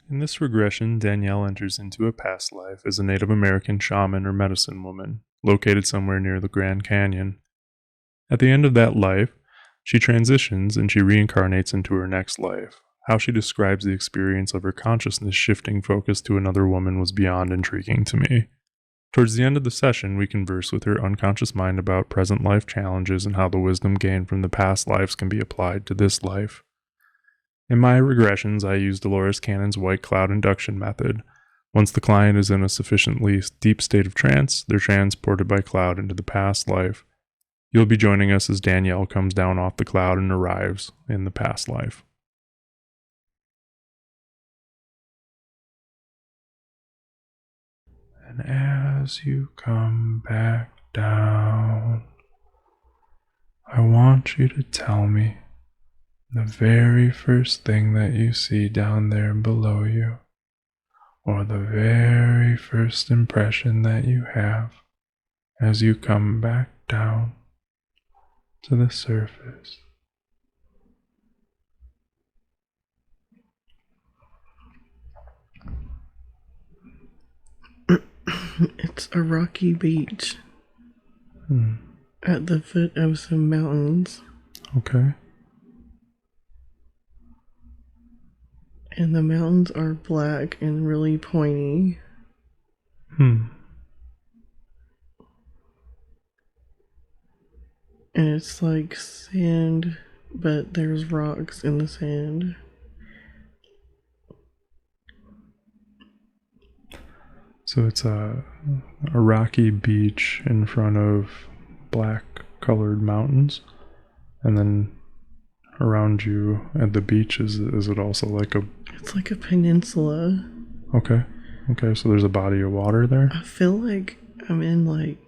In this regression, Danielle enters into a past life as a Native American shaman or medicine woman, located somewhere near the Grand Canyon. At the end of that life, she transitions and she reincarnates into her next life. How she describes the experience of her consciousness shifting focus to another woman was beyond intriguing to me. Towards the end of the session, we converse with her unconscious mind about present life challenges and how the wisdom gained from the past lives can be applied to this life. In my regressions, I use Dolores Cannon's white cloud induction method. Once the client is in a sufficiently deep state of trance, they're transported by cloud into the past life. You'll be joining us as Danielle comes down off the cloud and arrives in the past life. And as you come back down, I want you to tell me the very first thing that you see down there below you, or the very first impression that you have as you come back down to the surface. It's a rocky beach at the foot of some mountains. Okay. And the mountains are black and really pointy. Hmm. And it's like sand, but there's rocks in the sand. So it's a rocky beach in front of black colored mountains, and then around you at the beach is it also like a... It's like a peninsula. Okay, so there's a body of water there? I feel like I'm in like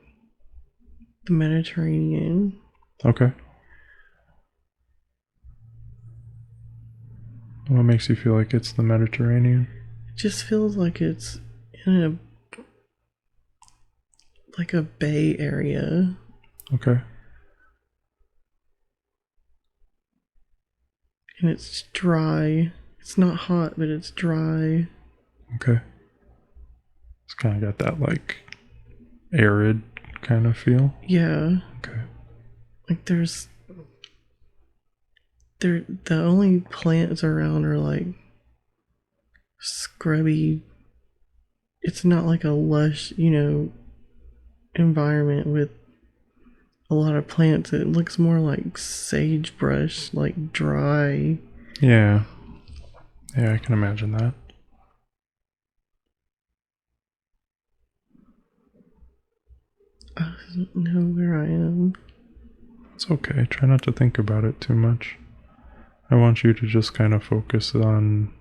the Mediterranean. Okay. What makes you feel like it's the Mediterranean? It just feels like it's in a bay area. Okay. And it's dry. It's not hot, but it's dry. Okay. It's kind of got that like arid kind of feel. Yeah. Okay. Like the only plants around are like scrubby. It's not like a lush, environment with a lot of plants. It looks more like sagebrush, like dry. Yeah, I can imagine that. I don't know where I am. It's okay. Try not to think about it too much. I want you to just kind of focus on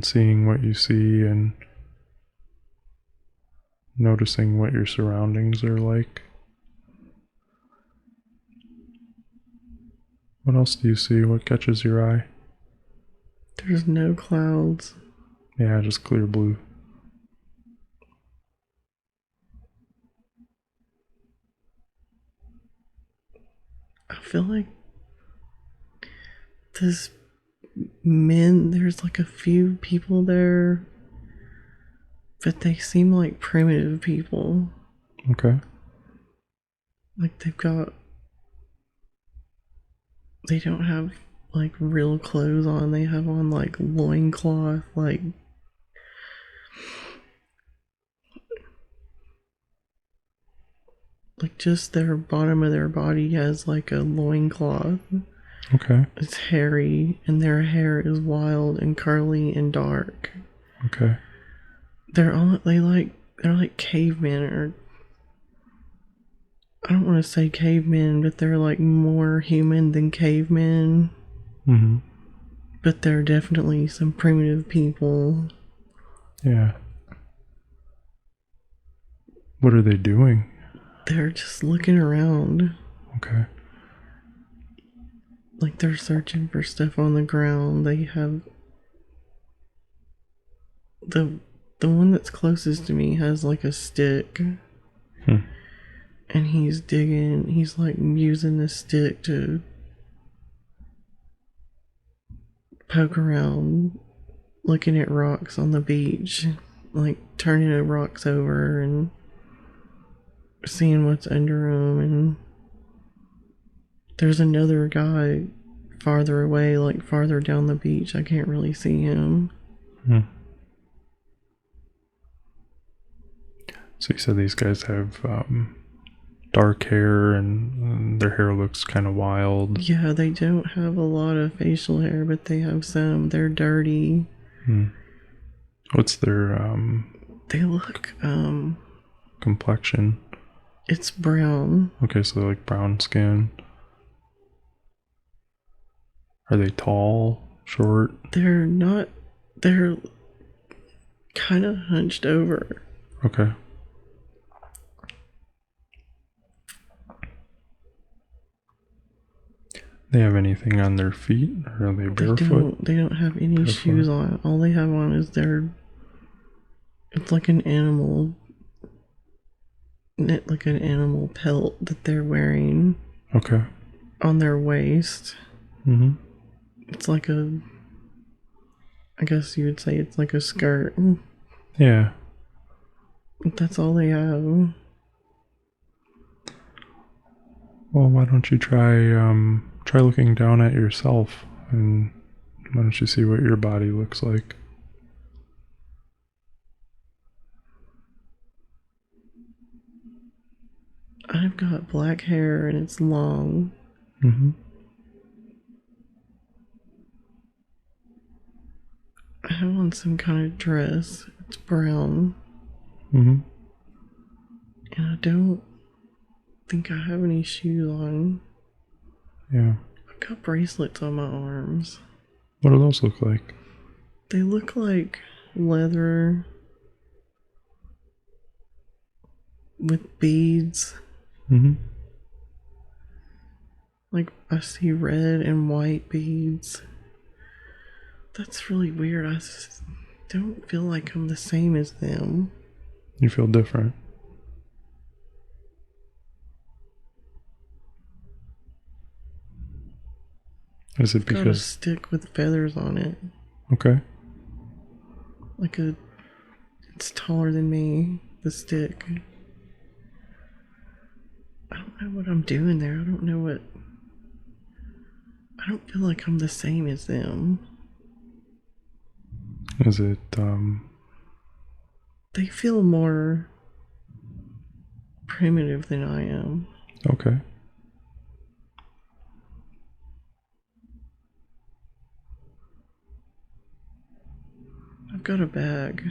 seeing what you see and noticing what your surroundings are like. What else do you see? What catches your eye? There's no clouds. Yeah, just clear blue. I feel like there's like a few people there, but they seem like primitive people. Okay. Like they don't have like real clothes on. They have on like loincloth, like just their bottom of their body has like a loincloth. Okay. It's hairy and their hair is wild and curly and dark. Okay. They're like cavemen, or I don't want to say cavemen, but they're like more human than cavemen. Mm-hmm. But they're definitely some primitive people. Yeah. What are they doing? They're just looking around. Okay. Like they're searching for stuff on the ground. They have the one that's closest to me has like a stick. And he's digging. He's like using the stick to poke around looking at rocks on the beach, like turning the rocks over and seeing what's under them. And there's another guy farther away, like farther down the beach. I can't really see him. Hmm. So you said these guys have dark hair and their hair looks kind of wild. Yeah, they don't have a lot of facial hair, but they have some. They're dirty. Hmm. What's their They look, complexion? it's brown. Okay, so they're like brown skin. Are they tall, short? They're not, they're kind of hunched over. Okay. They have anything on their feet? Or are they barefoot? They don't have any shoes on. All they have on is it's like an animal, like an animal pelt that they're wearing. Okay. On their waist. Mm-hmm. It's like I guess you would say it's like a skirt. Yeah. But that's all they have. Well, why don't you try looking down at yourself, and why don't you see what your body looks like? I've got black hair and it's long. Mm-hmm. I have on some kind of dress. It's brown. Mm-hmm. And I don't think I have any shoes on. Yeah. I've got bracelets on my arms. What do those look like? They look like leather with beads. Mm-hmm. Like I see red and white beads. That's really weird. I just don't feel like I'm the same as them. You feel different. Is it I've got a because... stick with feathers on it. Okay. It's taller than me, the stick. I don't know what I'm doing there. I don't feel like I'm the same as them. Is it, They feel more primitive than I am. okay. I've got a bag.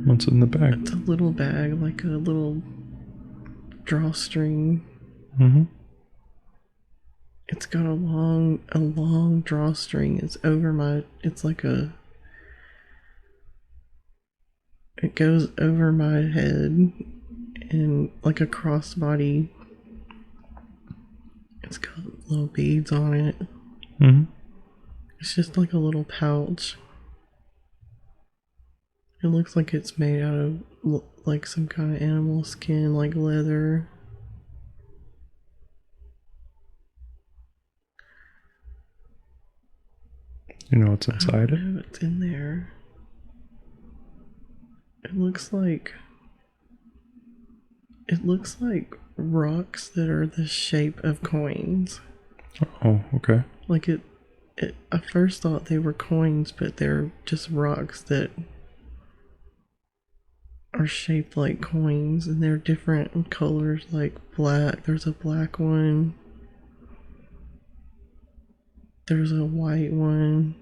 What's in the bag? It's a little bag, like a little drawstring. Mm-hmm. It's got a long drawstring. It goes over my head and like a crossbody. It's got little beads on it. Mm-hmm. It's just like a little pouch. It looks like it's made out of like some kind of animal skin, like leather. You know what's inside it? I don't know what's in there. It looks like rocks that are the shape of coins. Oh, okay. Like I first thought they were coins, but they're just rocks that are shaped like coins, and they're different colors, like black. There's a black one. There's a white one.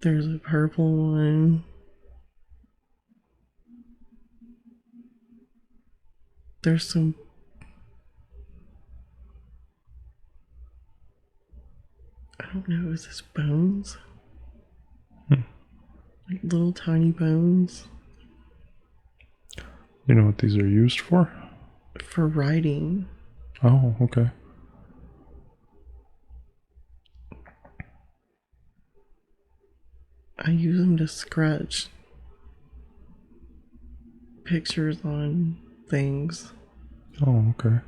There's a purple one. There's some... I don't know, is this bones? Like little tiny bones? You know what these are used for? For writing. Oh, okay. I use them to scratch pictures on things. Oh, okay.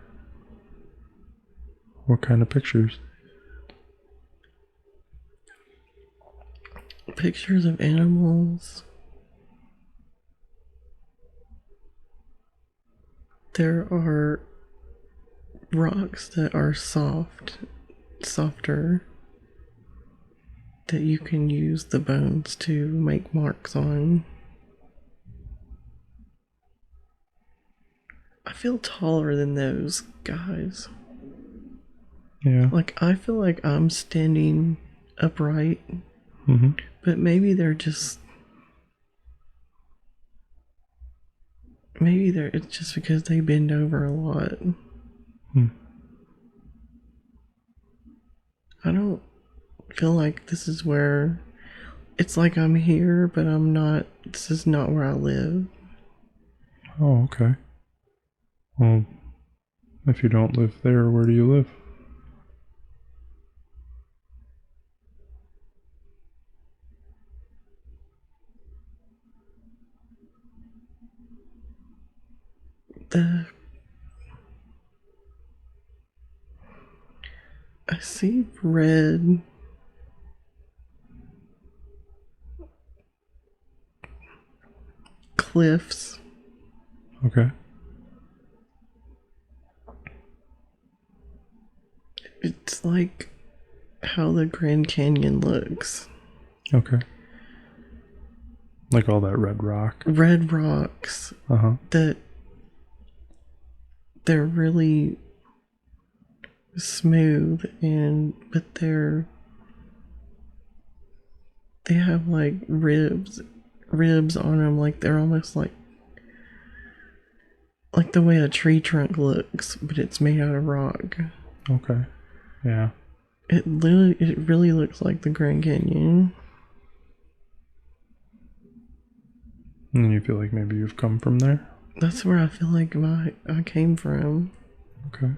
What kind of pictures? pictures of animals. There are rocks that are softer, that you can use the bones to make marks on. I feel taller than those guys. Yeah. Like, I feel like I'm standing upright, but maybe it's just because they bend over a lot. I don't feel like this is where, it's like I'm here, but I'm not. This is not where I live. Oh, okay. Well, if you don't live there, where do you live? I see red cliffs. Okay. It's like how the Grand Canyon looks. Okay. Like all that red rock. Red rocks that they're really smooth, but they have like ribs on them, like they're almost like the way a tree trunk looks, but it's made out of rock. Okay. Yeah. It really looks like the Grand Canyon. And you feel like maybe you've come from there? That's where I feel like I came from. Okay.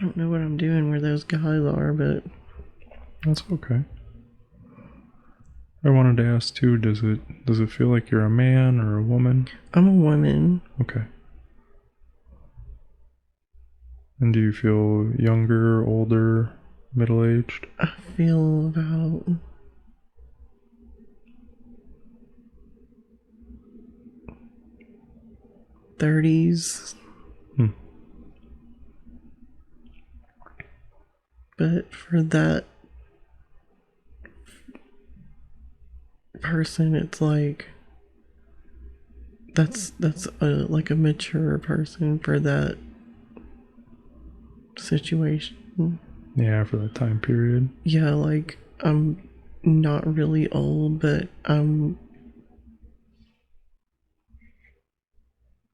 I don't know what I'm doing where those guys are, but that's okay. I wanted to ask too, does it feel like you're a man or a woman? I'm a woman. Okay. And do you feel younger, older, middle-aged? I feel about 30s. But for that person, it's like that's like a mature person for that situation. Yeah, for that time period. Yeah, like I'm not really old, but I don't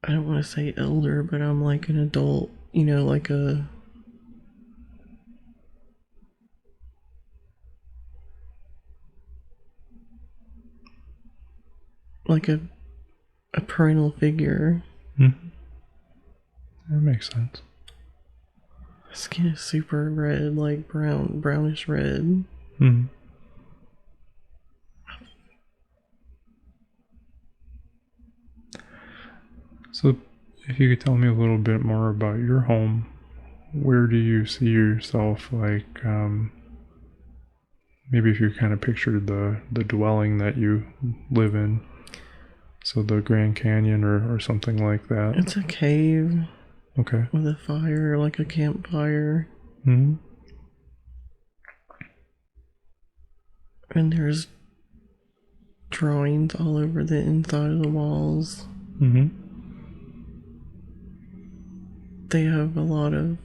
want to say elder, but I'm like an adult, like a parental figure. That makes sense. Skin is super red, like brownish red. So, if you could tell me a little bit more about your home, where do you see yourself? Like, maybe if you kind of pictured the dwelling that you live in, so the Grand Canyon or something like that. It's a cave. Okay. With a fire, like a campfire. And there's drawings all over the inside of the walls. They have a lot of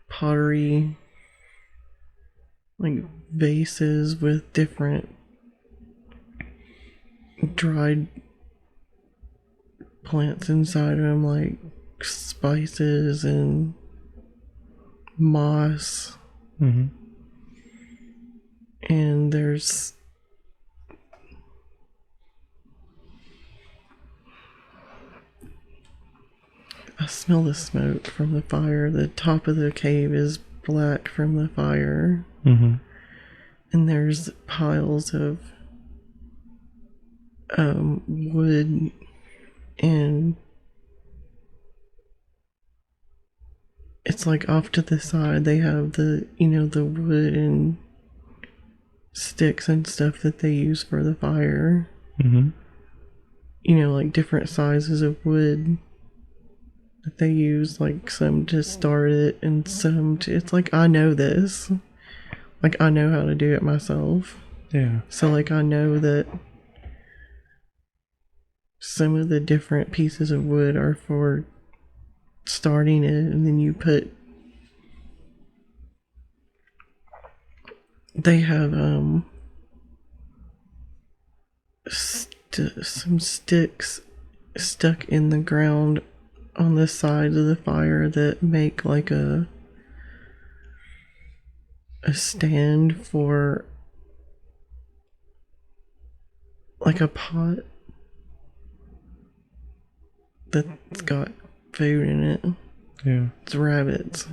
pottery, like vases with different dried plants inside of them, like spices and moss. And there's I smell the smoke from the fire. The top of the cave is black from the fire. And there's piles of wood and it's like off to the side they have the the wood and sticks and stuff that they use for the fire. Mm-hmm. You know, like different sizes of wood that they use, like some to start it and some to. It's like, I know this. Like, I know how to do it myself. Yeah. So, like, I know that some of the different pieces of wood are for starting it, and then you put. They have some sticks stuck in the ground on the side of the fire that make like a stand for like a pot that's got food in it. Yeah. It's rabbits.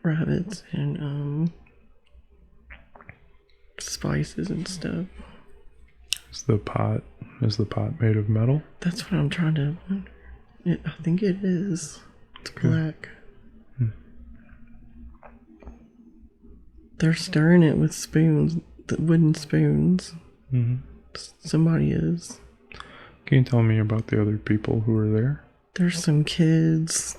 Rabbits and spices and stuff. Is the pot made of metal? That's what I'm trying to. I think it is. It's black. They're stirring it with spoons, the wooden spoons. Mm-hmm. Somebody is. Can you tell me about the other people who were there? There's some kids.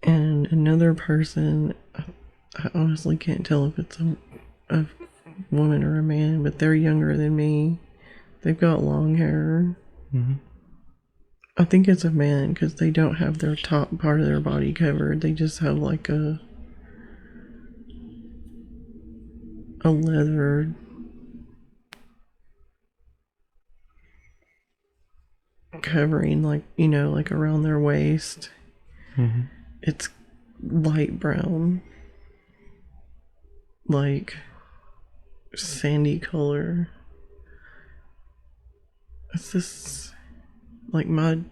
And another person. I honestly can't tell if it's a woman or a man, but they're younger than me. They've got long hair. Mm-hmm. I think it's a man because they don't have their top part of their body covered. They just have like a leather covering, like, you know, like around their waist. Mm-hmm. It's light brown, like sandy color. It's this, like, my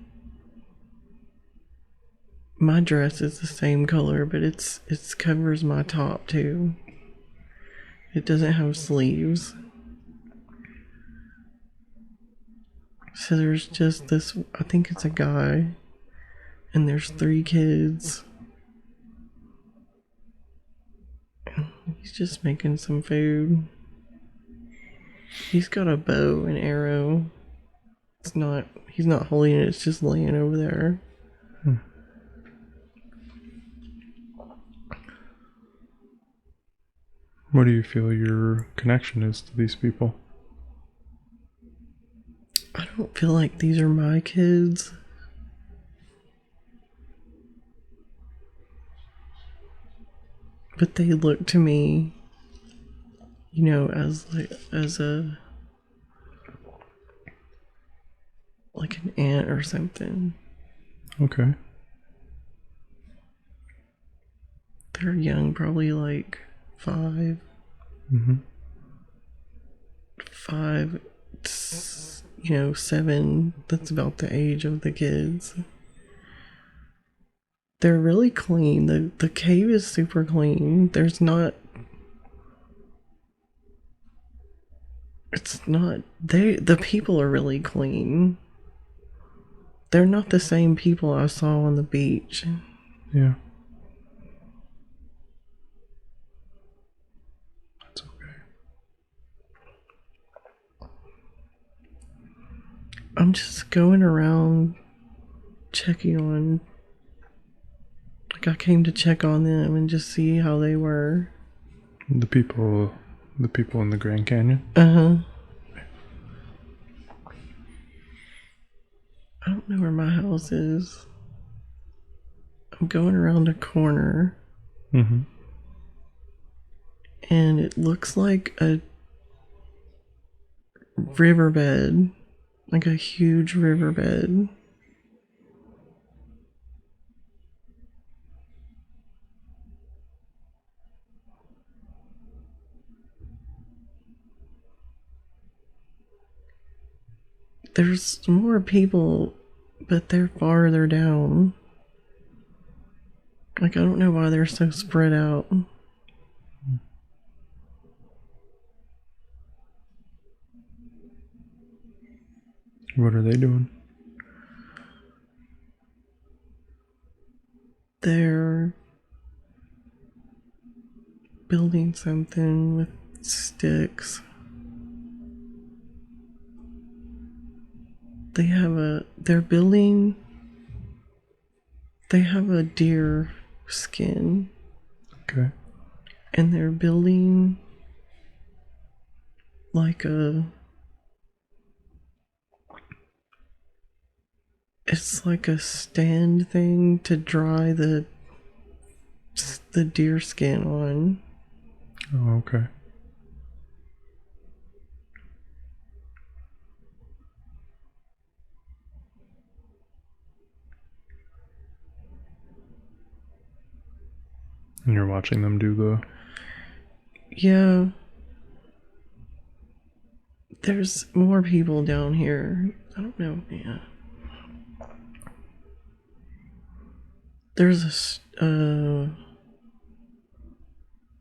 dress is the same color, but it covers my top too. It doesn't have sleeves. So there's just this, I think it's a guy, and there's 3 kids. He's just making some food. He's got a bow and arrow. He's not holding it, it's just laying over there. What do you feel your connection is to these people? I don't feel like these are my kids. But they look to me, you know, as like an aunt or something. Okay. They're young, probably like 5. Mm-hmm. 5, 7. That's about the age of the kids. They're really clean. The cave is super clean. It's not, the people are really clean. They're not the same people I saw on the beach. Yeah. That's okay. I'm just going around checking on, like, I came to check on them and just see how they were. The people in the Grand Canyon? Uh-huh. I don't know where my house is. I'm going around a corner. Mm-hmm. And it looks like a riverbed. Like a huge riverbed. There's more people, but they're farther down. Like, I don't know why they're so spread out. What are they doing? they're building something with sticks. They have a deer skin. Okay. And they're building like it's like a stand thing to dry the deer skin on. Oh, okay. And you're watching them do the... Yeah. There's more people down here. I don't know. Yeah. There's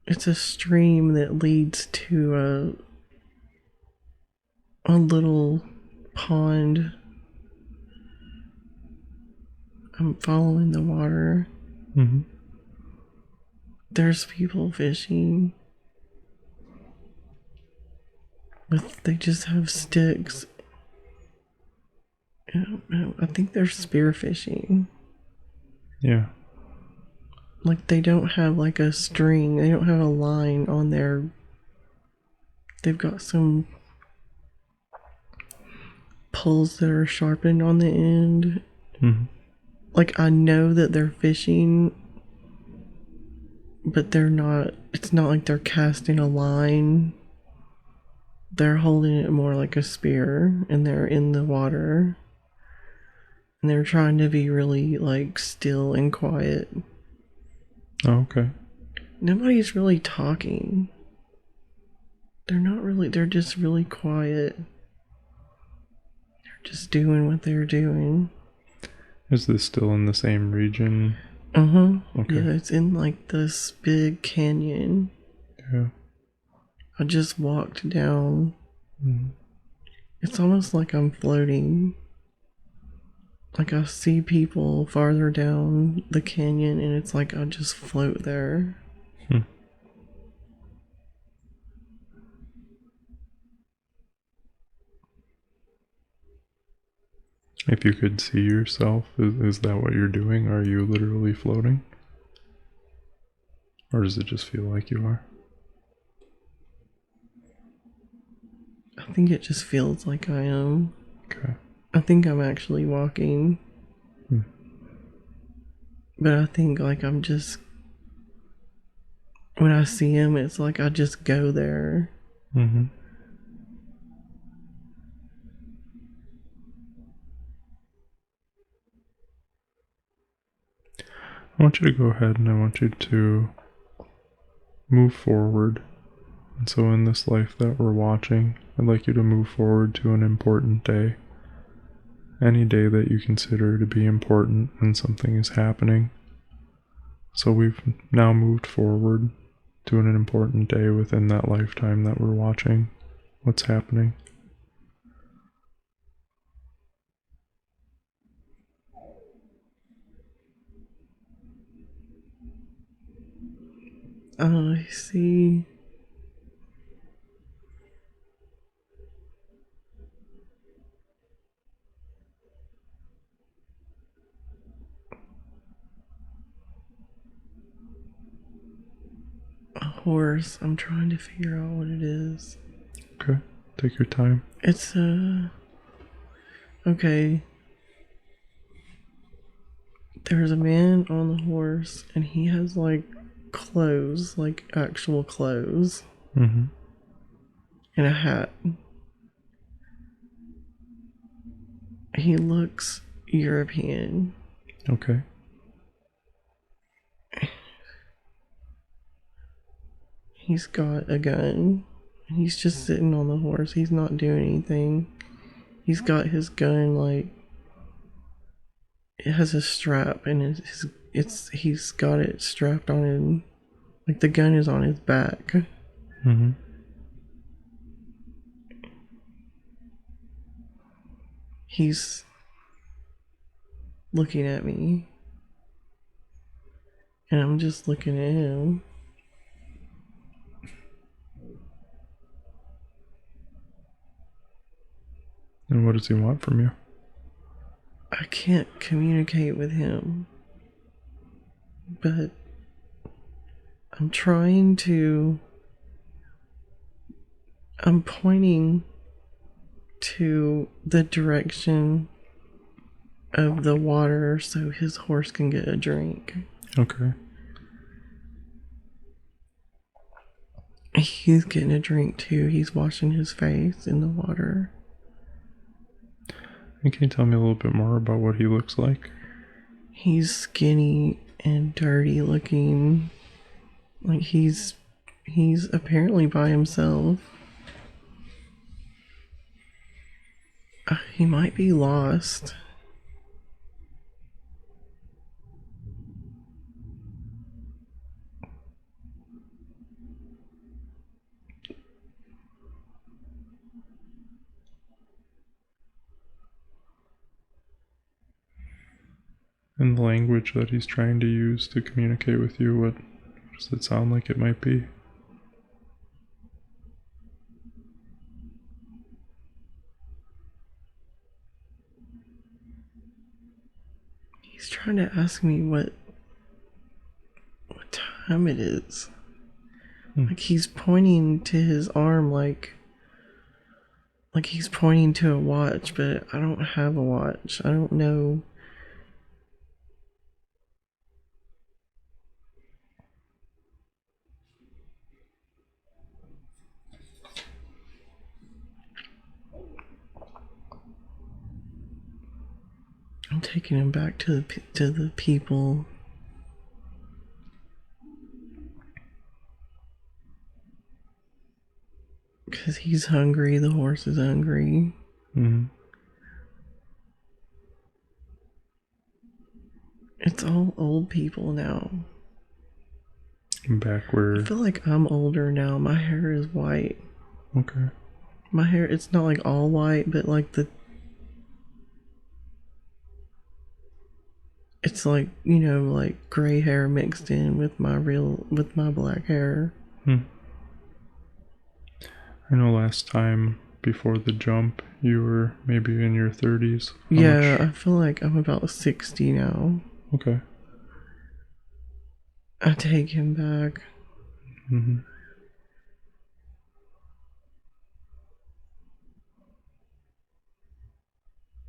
it's a stream that leads to a little pond. I'm following the water. Mm-hmm. There's people fishing. They just have sticks. I think they're spearfishing. Yeah. Like they don't have like a string. They don't have a line on their... They've got some poles that are sharpened on the end. Mm-hmm. Like I know that they're fishing, but they're not... It's not like they're casting a line. They're holding it more like a spear, and they're in the water. And they're trying to be really like still and quiet. Oh, okay. Nobody's really talking. They're just really quiet. They're just doing what they're doing. Is this still in the same region? Uh-huh. Okay. Yeah, it's in like this big canyon. Yeah. I just walked down. Mm-hmm. It's almost like I'm floating. Like I see people farther down the canyon and it's like I just float there. If you could see yourself, is that what you're doing? Are you literally floating? Or does it just feel like you are? I think it just feels like I am. Okay. I think I'm actually walking. But I think like I'm just... When I see him, it's like I just go there. Mm-hmm. I want you to go ahead and I want you to move forward. And so in this life that we're watching, I'd like you to move forward to an important day. Any day that you consider to be important when something is happening. So we've now moved forward to an important day within that lifetime that we're watching. What's happening? I see a horse. I'm trying to figure out what it is. Okay, take your time. It's okay. There's a man on the horse and he has like clothes, like actual clothes. Mm-hmm. And a hat. He looks European. Okay. He's got a gun. He's just sitting on the horse. He's not doing anything. He's got his gun like... It has a strap and he's got it strapped on him. Like the gun is on his back. Mm-hmm. He's looking at me. And I'm just looking at him. And what does he want from you? I can't communicate with him. But I'm trying to. I'm pointing to the direction of the water so his horse can get a drink. Okay. He's getting a drink too. He's washing his face in the water. And can you tell me a little bit more about what he looks like? He's skinny and dirty looking. Like he's apparently by himself. He might be lost. And the language that he's trying to use to communicate with you, what does it sound like it might be? He's trying to ask me what time it is. Like he's pointing to his arm like he's pointing to a watch, but I don't have a watch. I don't know. I'm taking him back to the people. Because he's hungry, the horse is hungry. Mm-hmm. It's all old people now. Back where... I feel like I'm older now. My hair is white. Okay. My hair, it's not like all white, but like it's like, you know, like gray hair mixed in with my black hair. I know last time before the jump, you were maybe in your 30s. Yeah, I feel like I'm about 60 now. Okay. I take him back. Mm-hmm.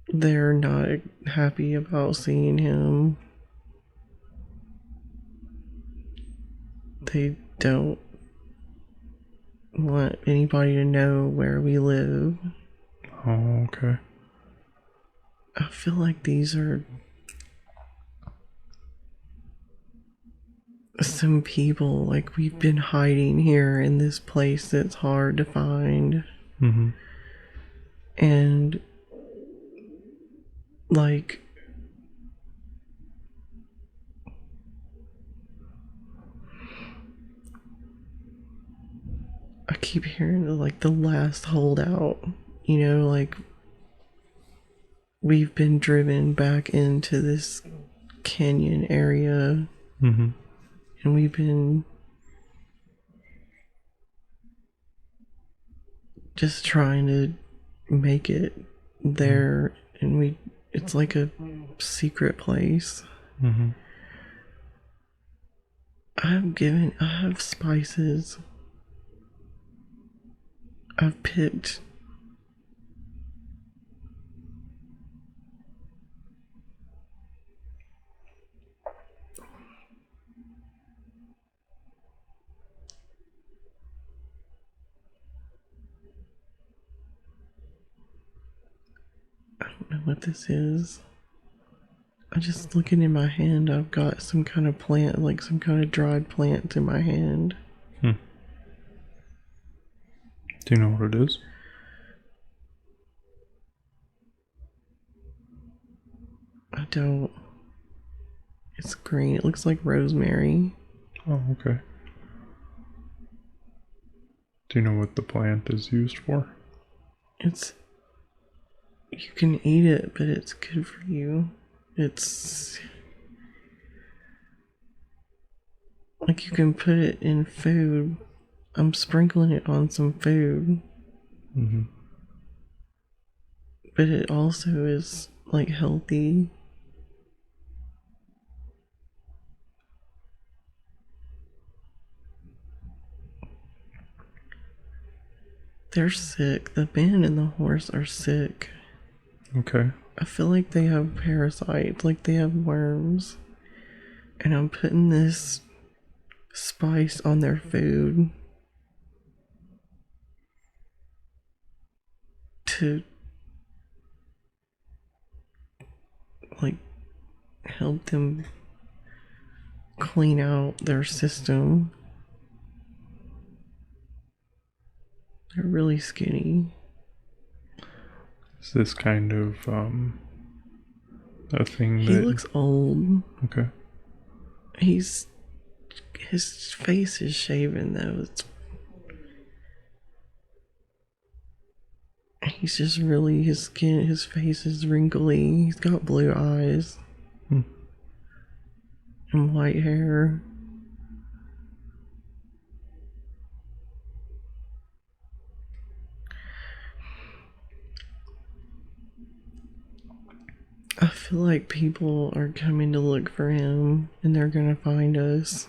They're not happy about seeing him. They don't want anybody to know where we live. Oh, okay. I feel like these are some people, like we've been hiding here in this place that's hard to find. Mm-hmm. And like I keep hearing like the last holdout, you know, like we've been driven back into this canyon area. Mm-hmm. And we've been just trying to make it there. And it's like a secret place. Mm-hmm. I have spices. I've picked I don't know what this is. I just looking in my hand, I've got some kind of plant, like some kind of dried plant in my hand. Do you know what it is? I don't. It's green. It looks like rosemary. Oh, okay. Do you know what the plant is used for? You can eat it, but it's good for you. It's Like you can put it in food. I'm sprinkling it on some food. Mm-hmm. But it also is like healthy. They're sick. The man and the horse are sick. Okay. I feel like they have parasites, like they have worms. And I'm putting this spice on their food to like help them clean out their system. They're really skinny. Is this kind of a thing He that... looks old. Okay. His face is shaven though. He's just really, his face is wrinkly. He's got blue eyes and white hair. I feel like people are coming to look for him and they're gonna find us.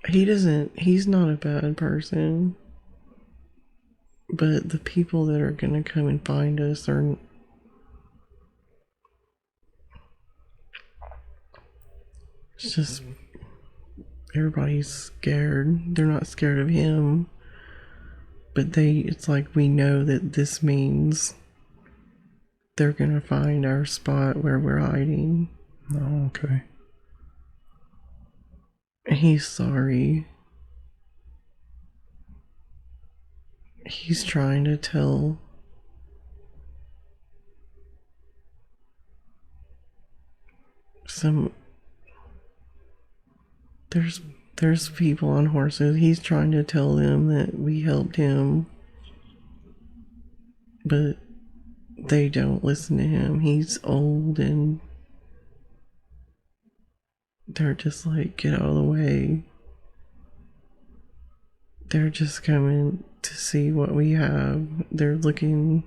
He's not a bad person. But the people that are gonna come and find us are it's just everybody's scared. They're not scared of him. But it's like we know that this means they're gonna find our spot where we're hiding. Oh, okay. And he's sorry. He's trying to tell some there's people on horses. He's trying to tell them that we helped him. But they don't listen to him. He's old and they're just like, get out of the way. They're just coming to see what we have. They're looking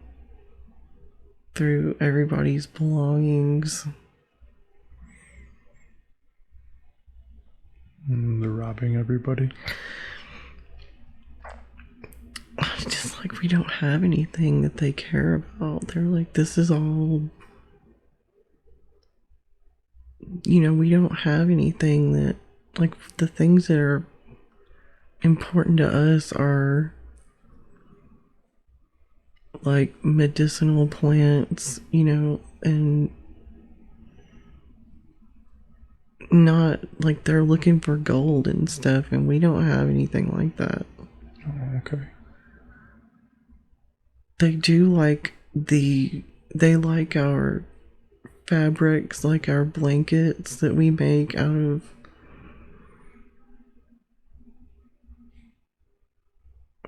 through everybody's belongings. They're robbing everybody. It's just like we don't have anything that they care about. They're like, this is all, we don't have anything that, like, the things that are important to us are like medicinal plants, and not like they're looking for gold and stuff, and we don't have anything like that. Oh, okay. They do like they like our fabrics, like our blankets that we make out of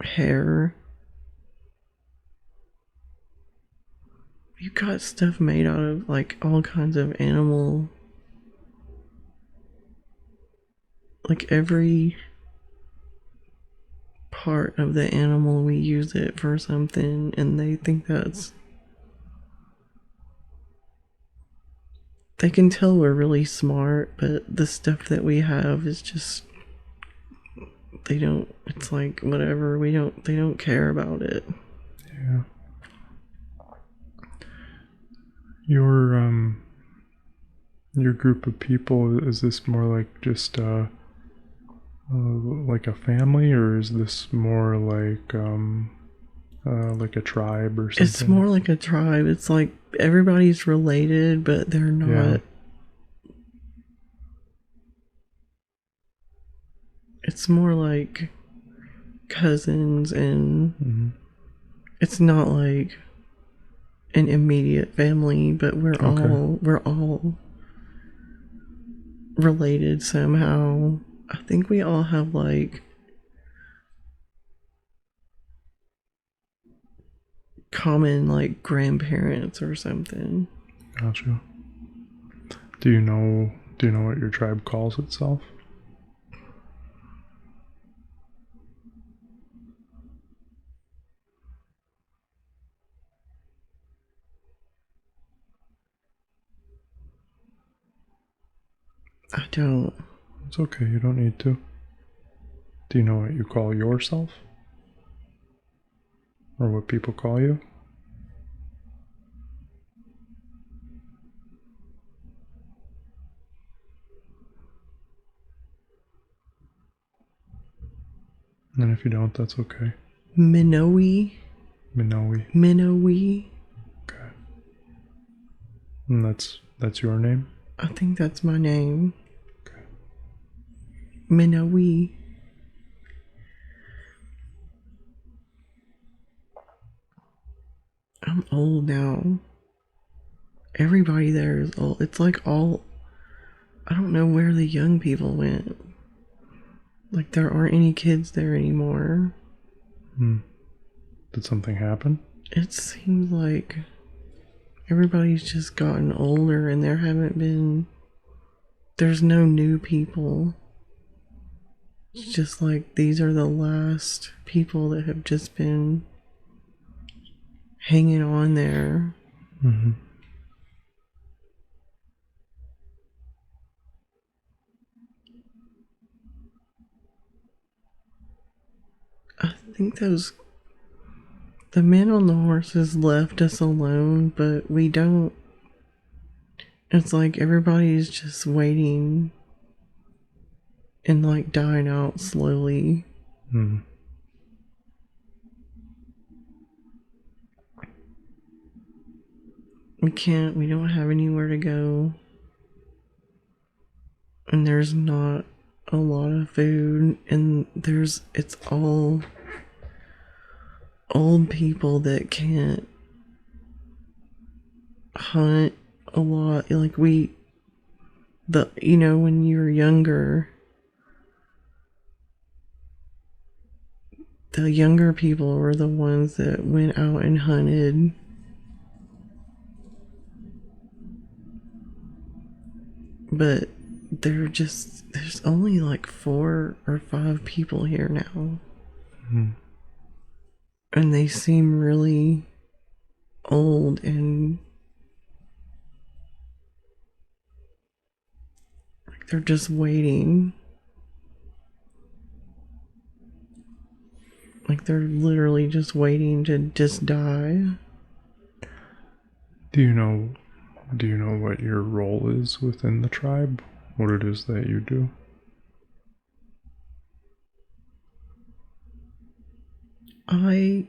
hair. We've got stuff made out of like all kinds of animal, like every part of the animal we use it for something, and they think they can tell we're really smart, but the stuff that we have is just it's like whatever, they don't care about it. Yeah. Your group of people, is this more like just like a family, or is this more like a tribe or something? It's more like a tribe. It's like everybody's related, but they're not. Yeah. It's more like cousins, and it's not like an immediate family, but we're all related somehow. I think we all have like common like grandparents or something. Gotcha. Do you know what your tribe calls itself? I don't. It's okay, you don't need to. Do you know what you call yourself? Or what people call you? And if you don't, that's okay. Minoe. Minoe. Minoe. Okay. And that's your name? I think that's my name. Okay. Minoe. I'm old now. Everybody there is old. It's like all. I don't know where the young people went. Like there aren't any kids there anymore. Did something happen? It seems like everybody's just gotten older and there's no new people. It's just like these are the last people that have just been hanging on there. Mm-hmm. I think the men on the horses left us alone, but we don't. It's like everybody's just waiting and like dying out slowly. Mm. We don't have anywhere to go. And there's not a lot of food, and it's all old people that can't hunt a lot. Like when you're younger, the younger people were the ones that went out and hunted. But there's only like 4 or 5 people here now. Mm. And they seem really old and like they're just waiting. Like they're literally just waiting to just die. Do you know what your role is within the tribe? What it is that you do? I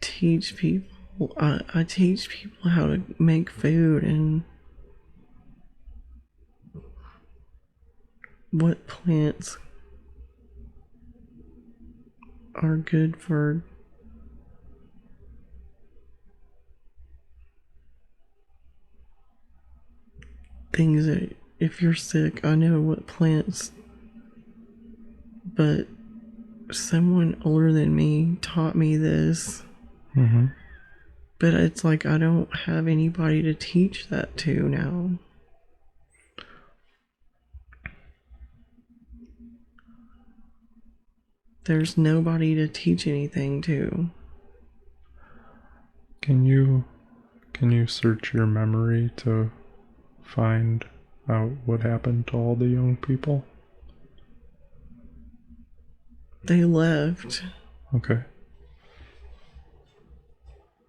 teach people. I teach people how to make food and what plants are good for things that if you're sick, I know what plants, but someone older than me taught me this. Mm-hmm. But it's like I don't have anybody to teach that to now. There's nobody to teach anything to. Can you search your memory to find out what happened to all the young people? They left. Okay.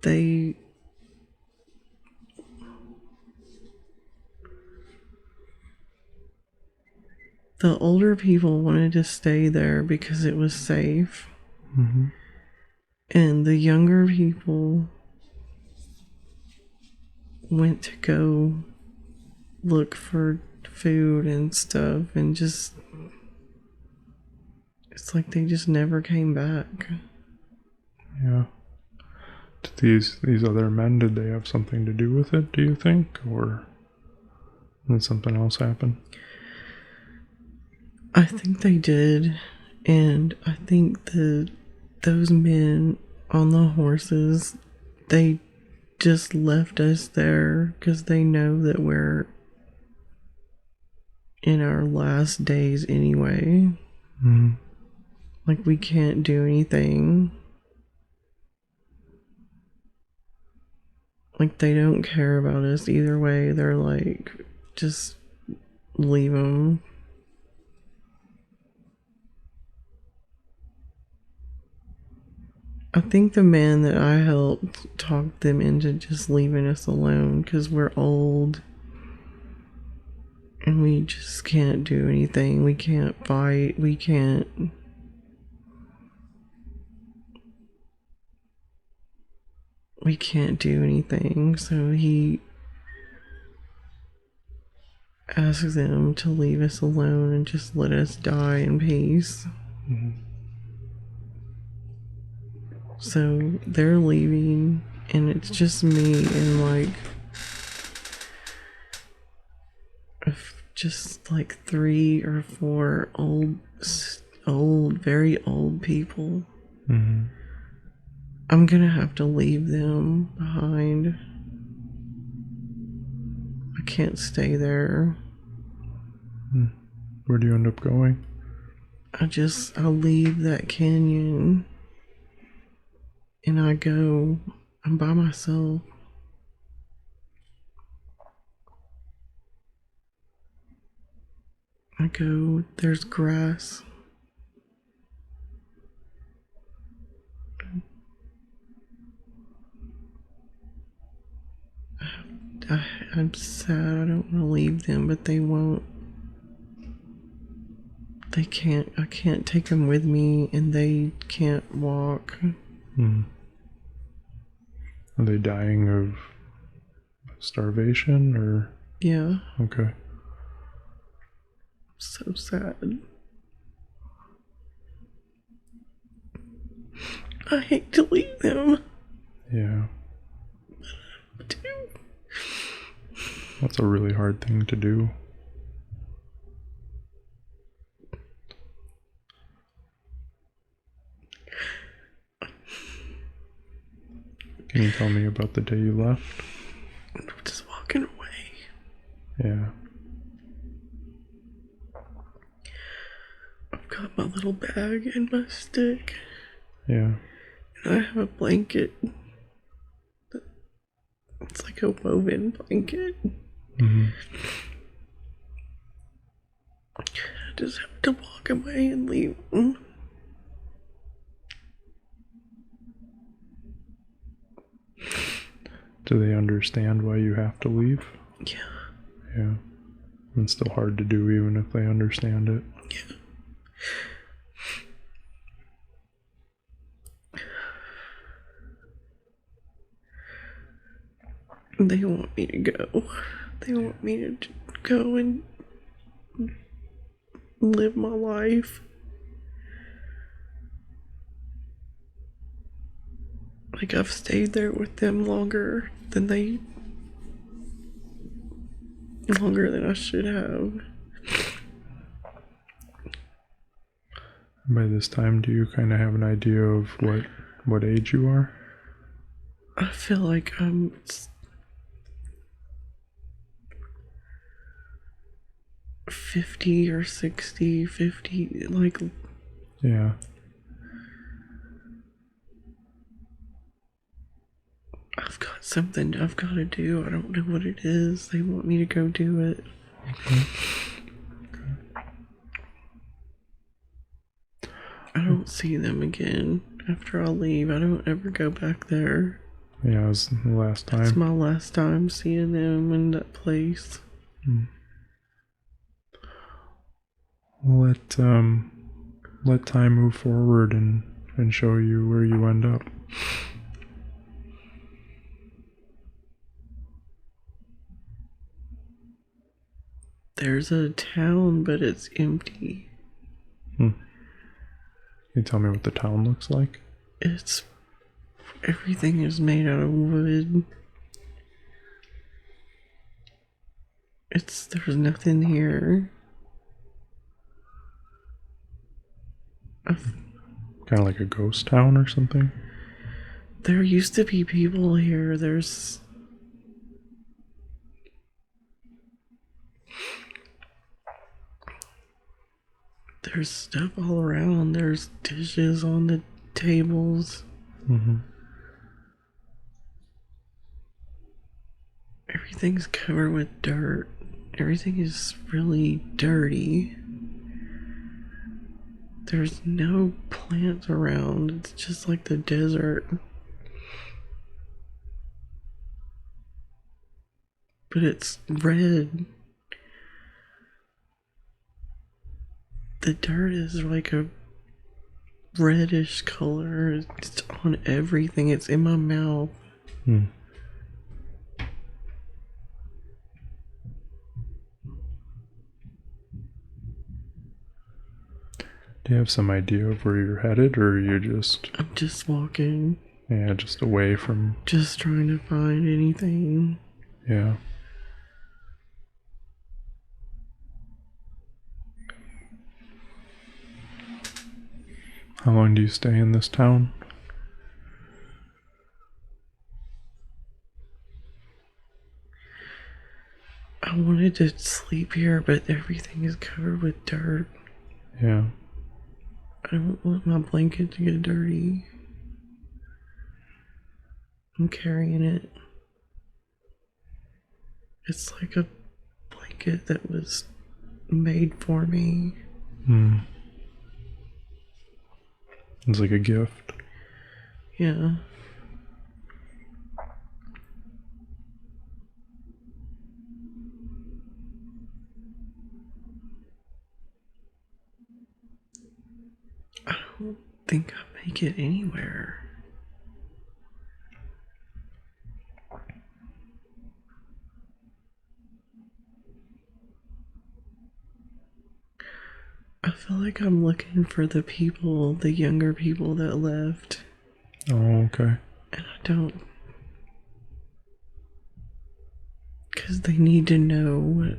The older people wanted to stay there because it was safe. Mm-hmm. And the younger people went to go look for food and stuff and just it's like they just never came back. Yeah. These other men, did they have something to do with it, do you think? Or did something else happen? I think they did, and I think those men on the horses. They just left us there because they know that we're in our last days anyway. Mm-hmm. Like, we can't do anything. Like, they don't care about us either way. They're like, just leave them. I think the man that I helped talked them into just leaving us alone because we're old. And we just can't do anything. We can't fight. We can't do anything. So he asks them to leave us alone and just let us die in peace. Mm-hmm. So they're leaving, and it's just me and like just like 3 or 4 very old people. Mm-hmm. I'm gonna have to leave them behind. I can't stay there. Where do you end up going? I'll leave that canyon and I'm by myself. There's grass. I'm sad. I don't want to leave them, but they won't. They can't. I can't take them with me, and they can't walk. Are they dying of starvation or? Yeah. Okay. So sad. I hate to leave them. Yeah. Too. That's a really hard thing to do. Can you tell me about the day you left? I'm just walking away. Yeah. I've got my little bag and my stick. Yeah. And I have a blanket. It's like a woven blanket. Mm-hmm. I just have to walk away and leave them. Do they understand why you have to leave? Yeah. Yeah. It's still hard to do even if they understand it. Yeah. They want me to go. They want me to go and live my life. Like, I've stayed there with them longer than I should have. By this time, do you kind of have an idea of what age you are? I feel like I'm 50 or 60, 50, like... Yeah. I've got something I've got to do. I don't know what it is. They want me to go do it. Okay. I don't see them again after I leave. I don't ever go back there. Yeah, it was the last time. It's my last time seeing them in that place. Let time move forward and show you where you end up. There's a town, but it's empty. Can you tell me what the town looks like? Everything is made out of wood. There's nothing here. Kind of like a ghost town or something? There used to be people here. There's stuff all around. There's dishes on the tables. Mm-hmm. Everything's covered with dirt. Everything is really dirty. There's no plants around. It's just like the desert. But it's red. The dirt is like a reddish color. It's on everything. It's in my mouth. Hmm. Do you have some idea of where you're headed, or are you just... I'm just walking. Yeah, just away from... Just trying to find anything. Yeah. How long do you stay in this town? I wanted to sleep here, but everything is covered with dirt. Yeah. I don't want my blanket to get dirty. I'm carrying it. It's like a blanket that was made for me. Hmm. It's like a gift. Yeah. I don't think I make it anywhere. I feel like I'm looking for the younger people that left. Oh, okay. And I don't. Because they need to know what.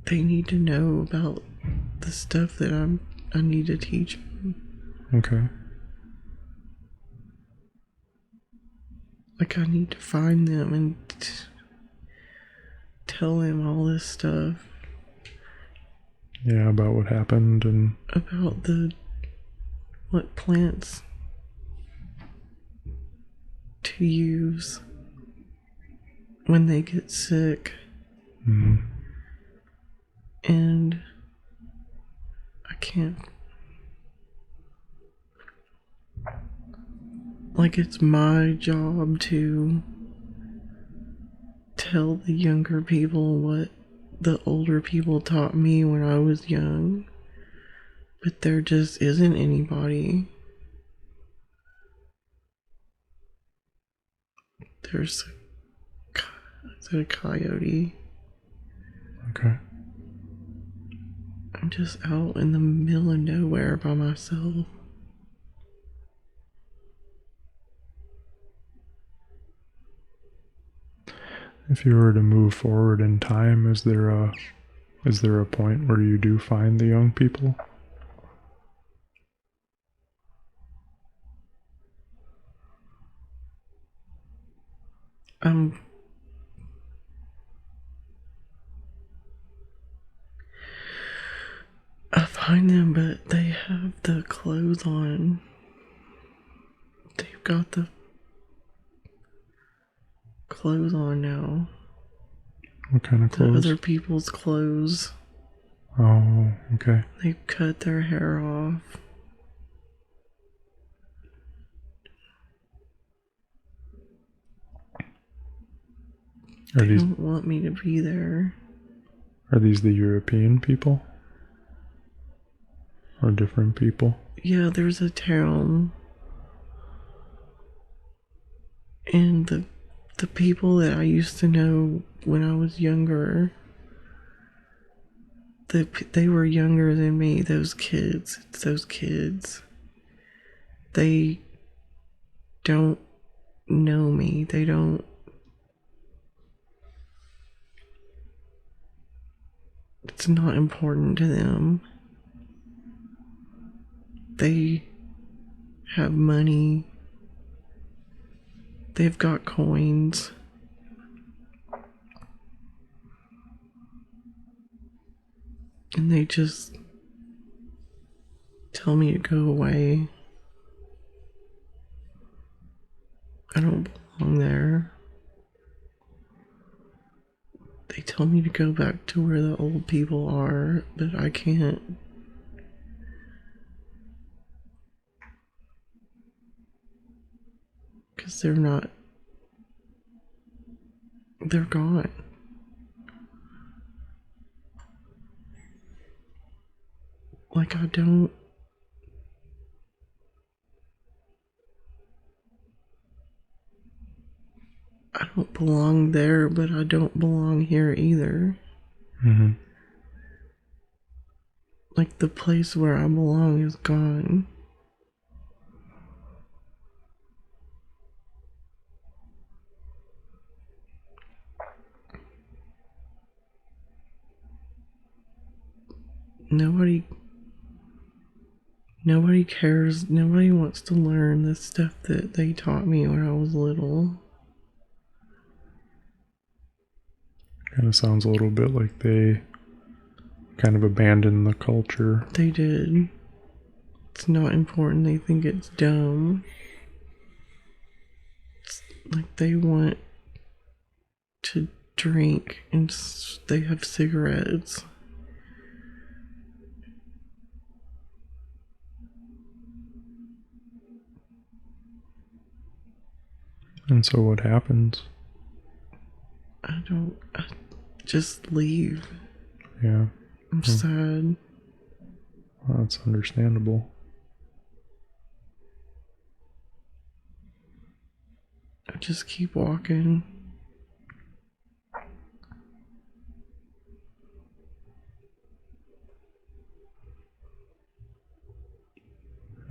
They need to know about the stuff that I need to teach them. Okay. Like, I need to find them and tell them all this stuff. Yeah, about what happened and... About what plants to use when they get sick. Mm-hmm. And I can't. Like, it's my job to tell the younger people what the older people taught me when I was young. But there just isn't anybody. There's a coyote. Okay. I'm just out in the middle of nowhere by myself. If you were to move forward in time, is there a point where you do find the young people? I find them, but they have the clothes on. They've got the clothes on now. What kind of clothes? The other people's clothes. Oh, okay. They cut their hair off. They don't want me to be there. Are these the European people? Or different people? Yeah, there's a town. And the people that I used to know when I was younger, they were younger than me, those kids. It's those kids. They don't know me. They don't. It's not important to them. They have money. They've got coins. And they just tell me to go away. I don't belong there. They tell me to go back to where the old people are, but I can't. Because they're gone. Like, I don't belong there, but I don't belong here either. Mm-hmm. Like, the place where I belong is gone. Nobody cares. Nobody wants to learn the stuff that they taught me when I was little. Kind of sounds a little bit like they kind of abandoned the culture. They did. It's not important. They think it's dumb. It's like they want to drink and they have cigarettes. And so what happens? I just leave. Yeah. I'm sad. Well, that's understandable. I just keep walking.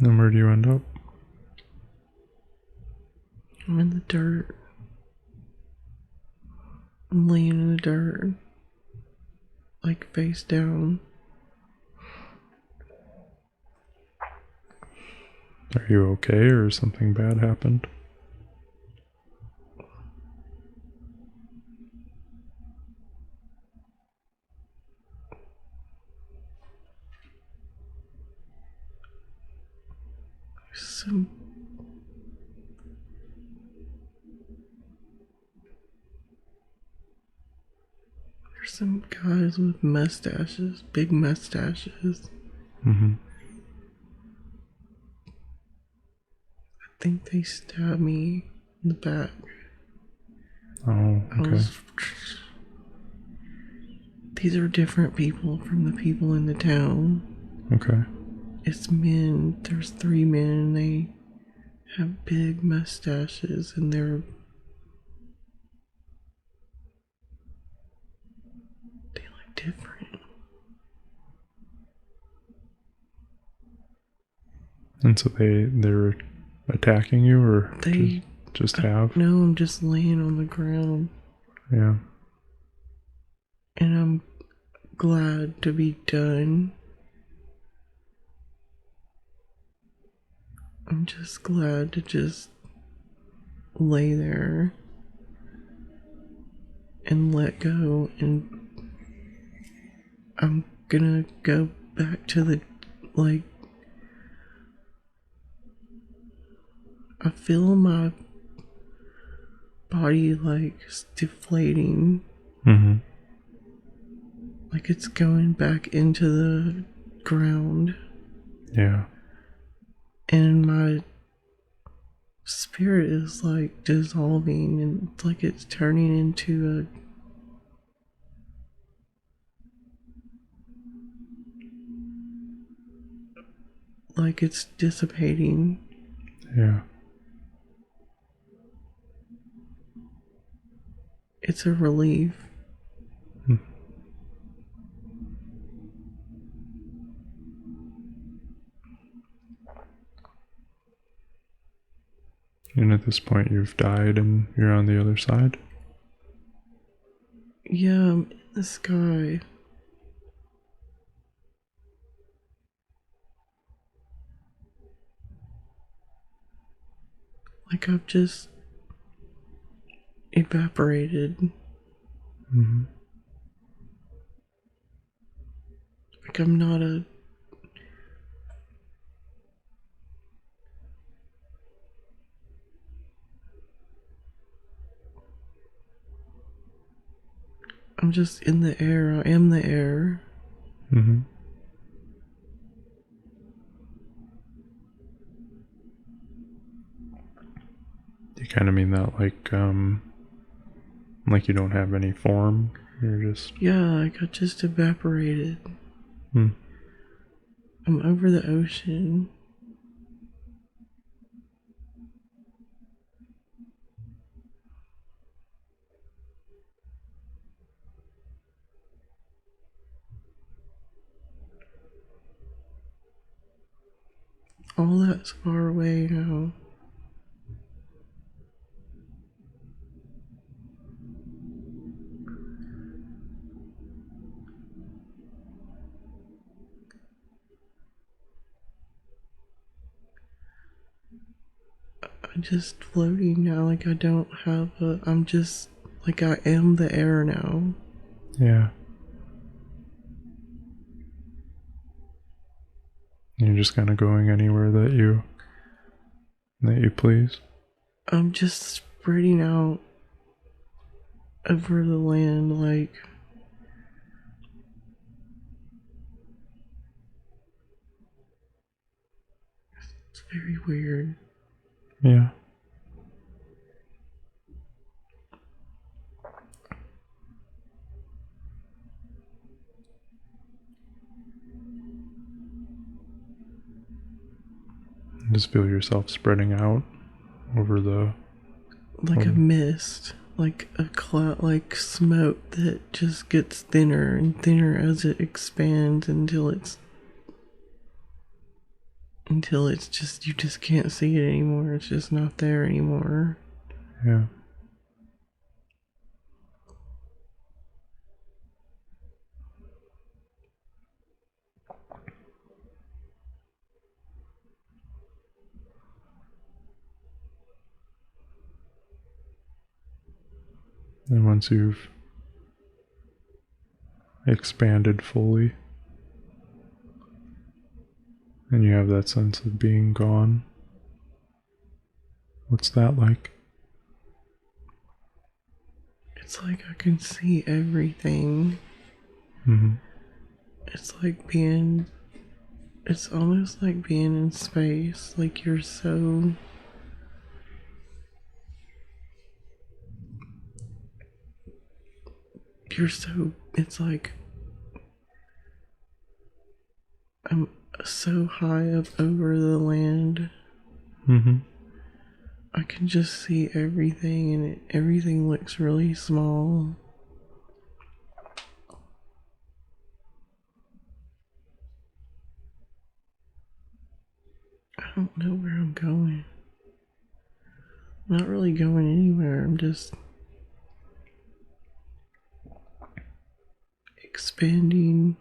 Then where do you end up? I'm in the dirt. I'm laying in the dirt. Like face down. Are you okay, or something bad happened? There's some guys with mustaches, big mustaches. Mm-hmm. I think they stabbed me in the back. Oh, okay. These are different people from the people in the town. Okay. It's men. There's 3 men and they have big mustaches and they look different. And so they're attacking you, or They just have? No, I'm just laying on the ground. Yeah. And I'm glad to be done. I'm just glad to just lay there and let go, and I'm gonna go back to the, like, I feel my body like deflating. Mm-hmm. Like it's going back into the ground. Yeah. And my spirit is like dissolving, and it's like it's turning into like it's dissipating. Yeah. It's a relief. Hmm. And at this point you've died and you're on the other side? Yeah, I'm in the sky. Like I've just evaporated. Mm-hmm. Like I'm not a. I'm just in the air. I am the air. Mm-hmm. You kind of mean that like you don't have any form. You're just. Yeah, like I just evaporated. Hmm. I'm over the ocean. All that's far away now. I'm just floating now. Like I don't have a. I'm just like I am the air now. Yeah. You're just kind of going anywhere that you please. I'm just spreading out over the land like it's very weird. Yeah. Just feel yourself spreading out over the. Like a mist, like a cloud, like smoke that just gets thinner and thinner as it expands until it's just you just can't see it anymore. It's just not there anymore. Yeah. And once you've expanded fully and you have that sense of being gone, what's that like? It's like I can see everything. Mm-hmm. It's like being it's almost like being in space. Like you're so it's like I'm so high up over the land. Mm-hmm. I can just see everything and everything looks really small. I don't know where I'm going. I'm not really going anywhere. I'm just expanding.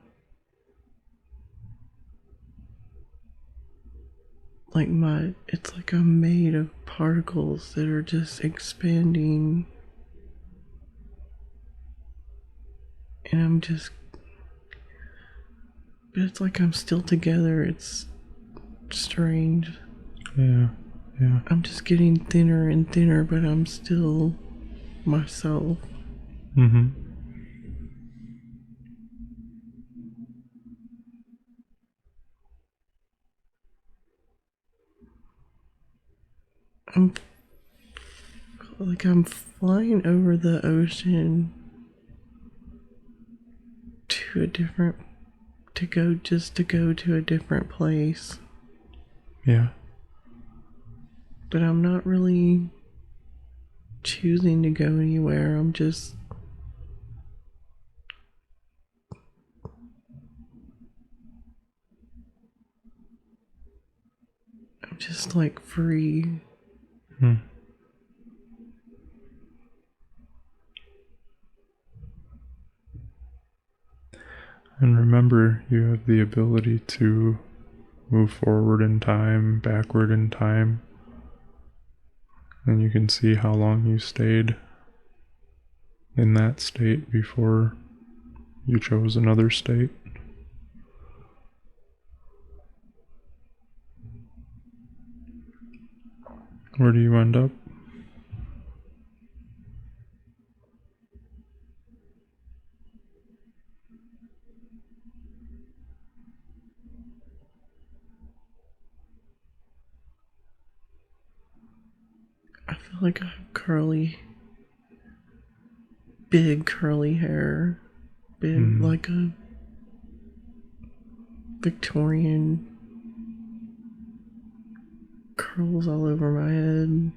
It's like I'm made of particles that are just expanding. And but it's like I'm still together. It's strange. Yeah. Yeah. I'm just getting thinner and thinner, but I'm still myself. Mm-hmm. I'm flying over the ocean to a different to go to a different place. Yeah. But I'm not really choosing to go anywhere. I'm just like free. Hmm. And remember, you have the ability to move forward in time, backward in time. And you can see how long you stayed in that state before you chose another state. Where do you end up? I feel like I have big curly hair. Big, like a Victorian curls all over my head.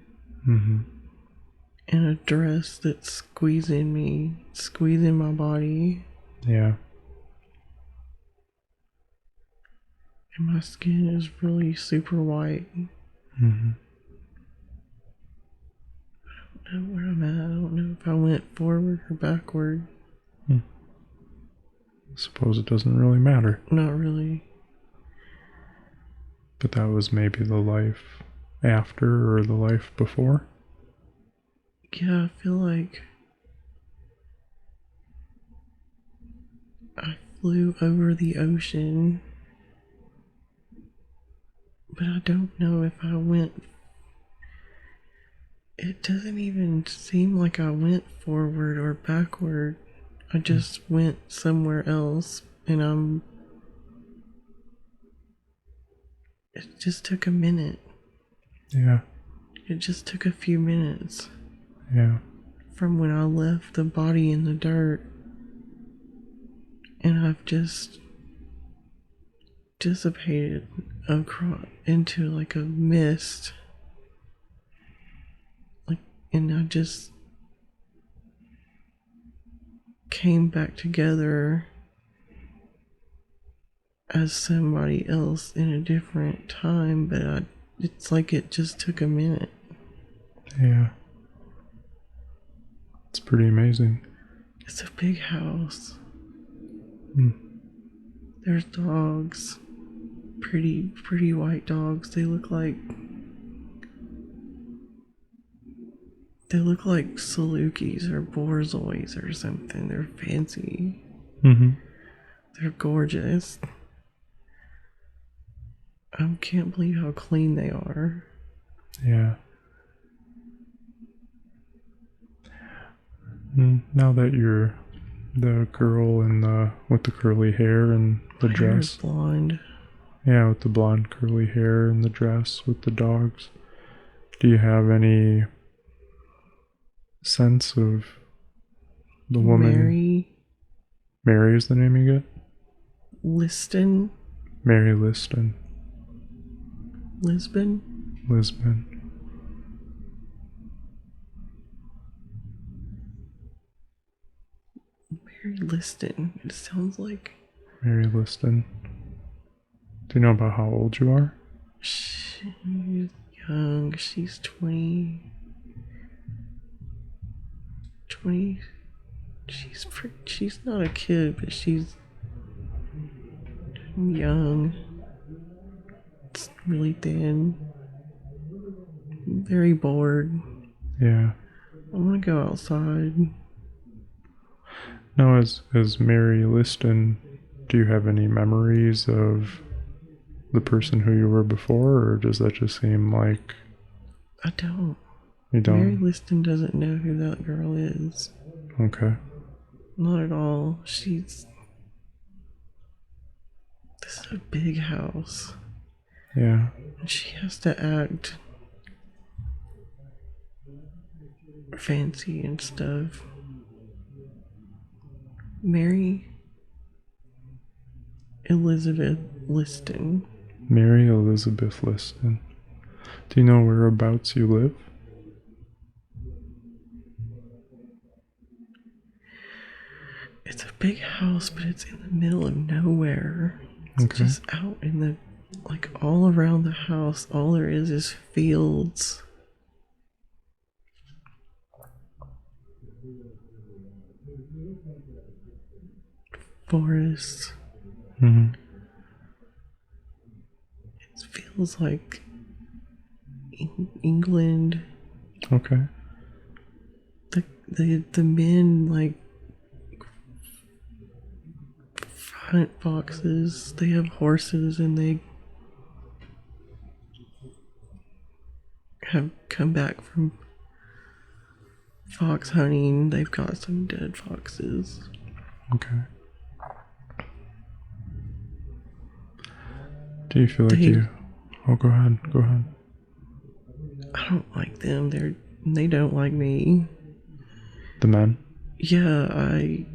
Mm-hmm. And a dress that's squeezing my body. Yeah. And my skin is really super white. Mm-hmm. I don't know where I'm at. I don't know if I went forward or backward. I suppose it doesn't really matter. Not really. But that was maybe the life after or the life before? Yeah, I feel like I flew over the ocean. But I don't know if I went. It doesn't even seem like I went forward or backward. I just went somewhere else, and it just took a minute. Yeah. It just took a few minutes Yeah. from when I left the body in the dirt, and I've just dissipated across into like a mist. And I just came back together as somebody else in a different time, but it's like it just took a minute. Yeah. It's pretty amazing. It's a big house. Mm. There's dogs. Pretty white dogs. They look like Salukis or Borzois or something. They're fancy. Mm-hmm. They're gorgeous. I can't believe how clean they are. Yeah. Now that you're the girl with the curly hair and the My hair dress. is blonde. Yeah, with the blonde curly hair and the dress with the dogs. Do you have any sense of the woman? Mary is the name you get? Liston. Mary Liston. Lisbon. Mary Liston. It sounds like. Mary Liston. Do you know about how old you are? She's young. She's 20. She's not a kid, but she's young. It's really thin. Very bored. Yeah. I want to go outside. Now, as Mary Liston, do you have any memories of the person who you were before, or does that just seem like... I don't. You don't? Mary Liston doesn't know who that girl is. Okay. Not at all. This is a big house. Yeah. And she has to act fancy and stuff. Mary Elizabeth Liston. Mary Elizabeth Liston. Do you know whereabouts you live? It's a big house, but it's in the middle of nowhere. It's just out in the, like, all around the house, all there is fields. Forests. Mm-hmm. It feels like England, Okay. The men like hunt foxes. They have horses, and they have come back from fox hunting. They've got some dead foxes. Okay. Do you feel like They- you... Oh, go ahead. Go ahead. I don't like them. They don't like me. The men? Yeah, I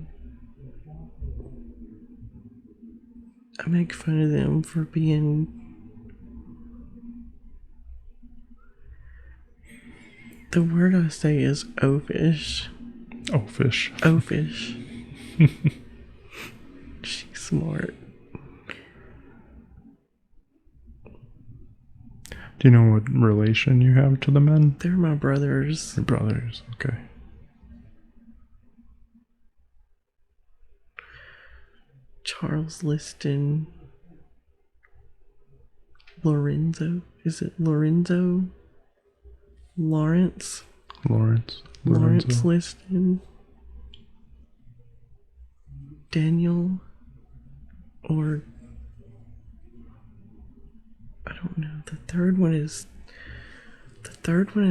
make fun of them for being the word I say is oafish. Oh, fish. Oafish. She's smart. Do you know what relation you have to the men? They're my brothers. Your brothers. Okay. Charles Liston. Lorenzo. Is it Lorenzo? Lawrence. Lawrence. Lawrence Lorenzo. Liston. Daniel. Or I don't know. The third one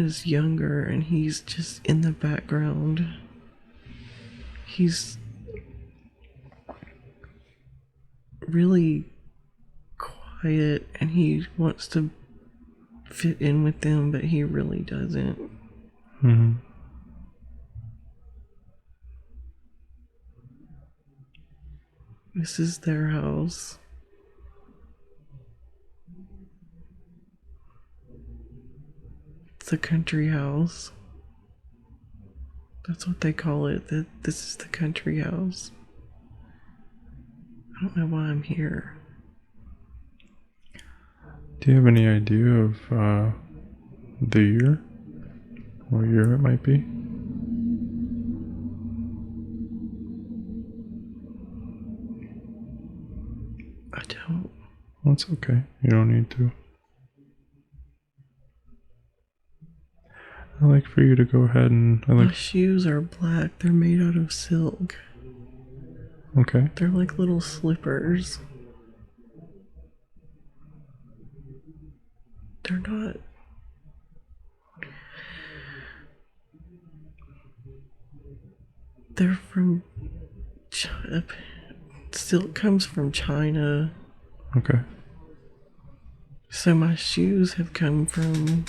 is younger, and he's just in the background. He's really quiet, and he wants to fit in with them, but he really doesn't. Mm-hmm. This is their house. It's a country house. That's what they call it. This is the country house. I don't know why I'm here. Do you have any idea of the year? What year it might be? I don't. Well, it's okay. You don't need to. I like for you to go ahead and... My shoes are black. They're made out of silk. Okay. They're like little slippers. They're not. They're from China. Silk comes from China. Okay. So my shoes have come from...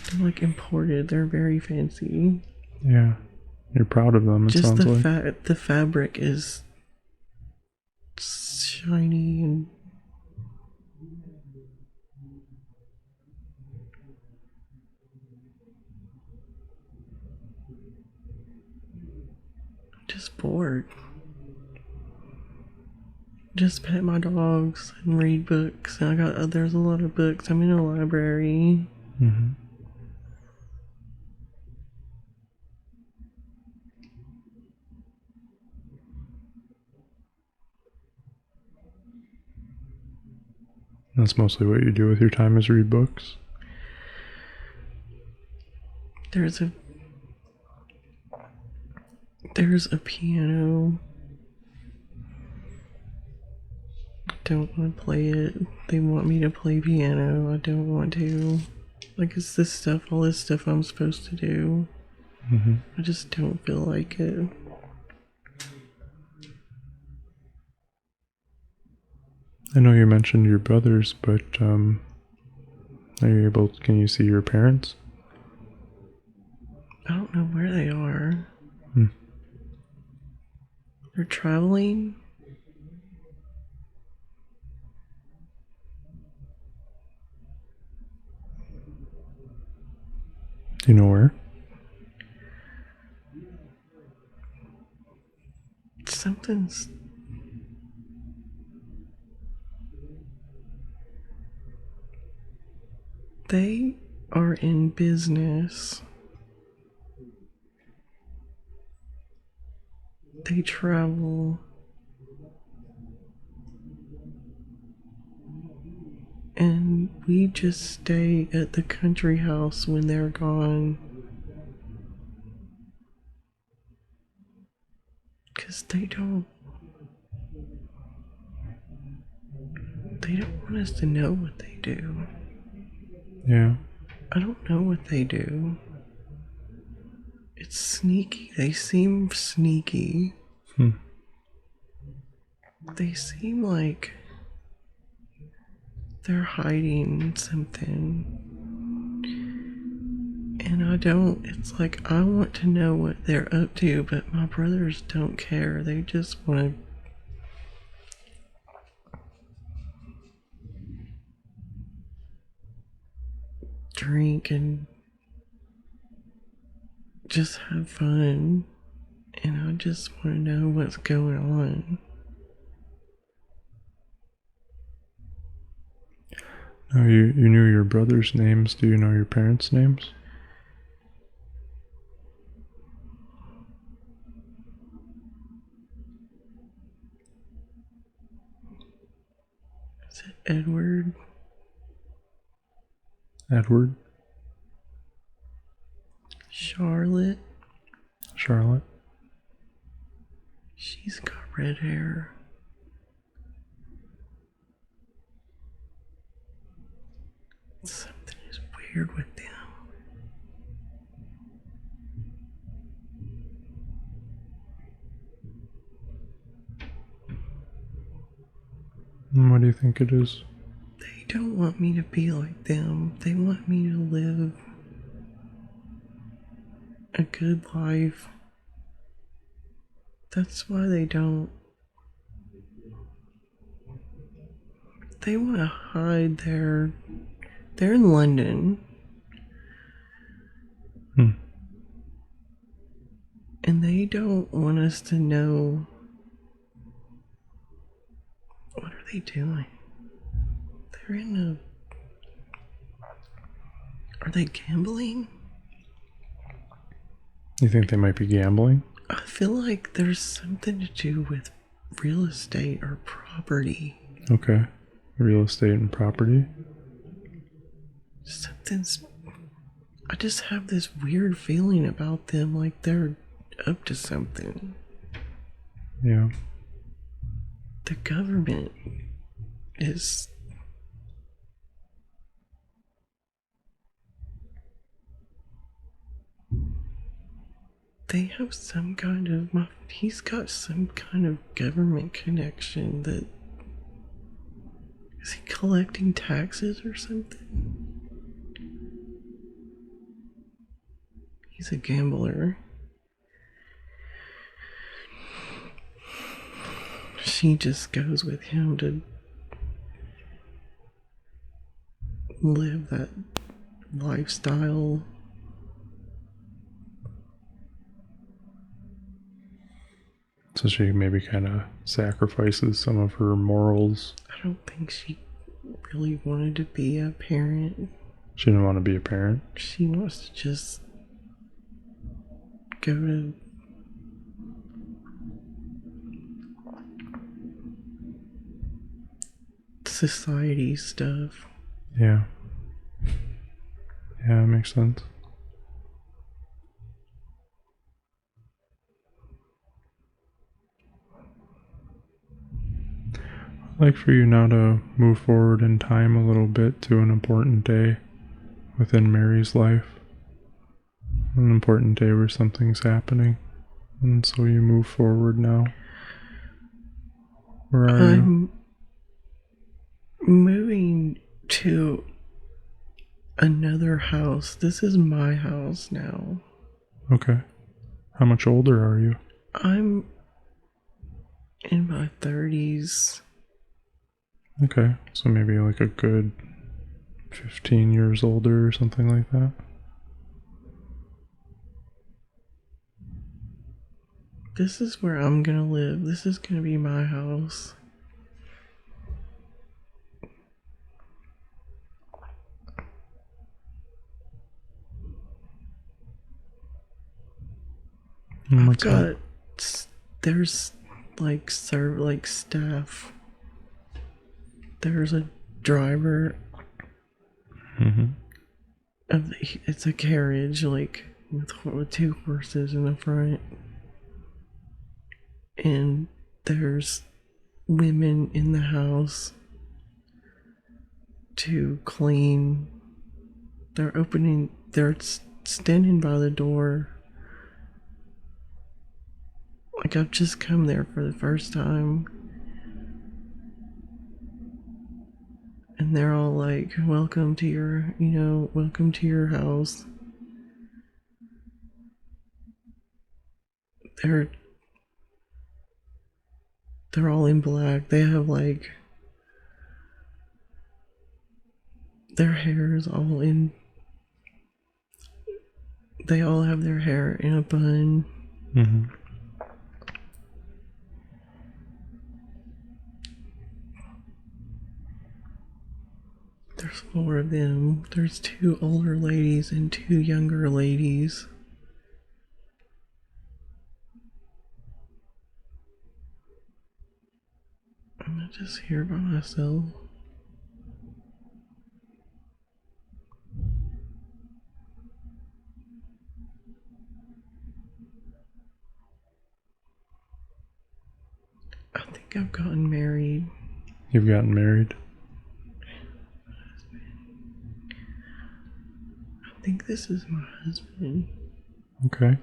They're like imported. They're very fancy. Yeah. You're proud of them, it Just sounds like. The fabric is shiny and just bored. Just pet my dogs and read books. And there's a lot of books. I'm in a library. Mm-hmm. That's mostly what you do with your time is read books? There's a piano. I don't want to play it. They want me to play piano. I don't want to. Like, it's all this stuff I'm supposed to do. Mm-hmm. I just don't feel like it. I know you mentioned your brothers, but can you see your parents? I don't know where they are. Hmm. They're traveling. Do you know where? Something's... They are in business. They travel. And we just stay at the country house when they're gone. Because they don't want us to know what they do. Yeah. I don't know what they do. It's sneaky. They seem sneaky. They seem like they're hiding something. And it's like I want to know what they're up to, but my brothers don't care. They just want to drink and just have fun. And I just want to know what's going on. Now, you knew your brothers' names. Do you know your parents' names? Is it Edward? Edward? Charlotte? Charlotte? She's got red hair. Something is weird with them. What do you think it is? They don't want me to be like them. They want me to live a good life. That's why they don't. They want to hide their. They're in London. And they don't want us to know. What are they doing? They're in a. Are they gambling? You think they might be gambling? I feel like there's something to do with real estate or property. Okay. Real estate and property? I just have this weird feeling about them, like they're up to something. Yeah. The government is. They have some kind of. He's got some kind of government connection that. Is he collecting taxes or something? He's a gambler. She just goes with him to live that lifestyle. So she maybe kind of sacrifices some of her morals. I don't think she really wanted to be a parent. She didn't want to be a parent? She wants to just go to society stuff. Yeah. Yeah, it makes sense. I'd like for you now to move forward in time a little bit to an important day within Mary's life. An important day where something's happening. And so you move forward now. Where are I'm moving to another house. This is my house now. you? Okay. How much older are you? I'm in my 30s. Okay. So maybe like a good 15 years older or something like that. This is where I'm gonna live. This is gonna be my house. I've got there's like staff. There's a driver Mm-hmm. it's a carriage like with two horses in the front, and there's women in the house to clean. They're standing by the door. Like, I've just come there for the first time, and they're all like, welcome to your house. They're all in black. They have like their hair is all in. They all have their hair in a bun. Mm-hmm. There's 4 of them. There's 2 older ladies and 2 younger ladies. I'm not just here by myself. I think I've gotten married. You've gotten married? I think this is my husband. Okay.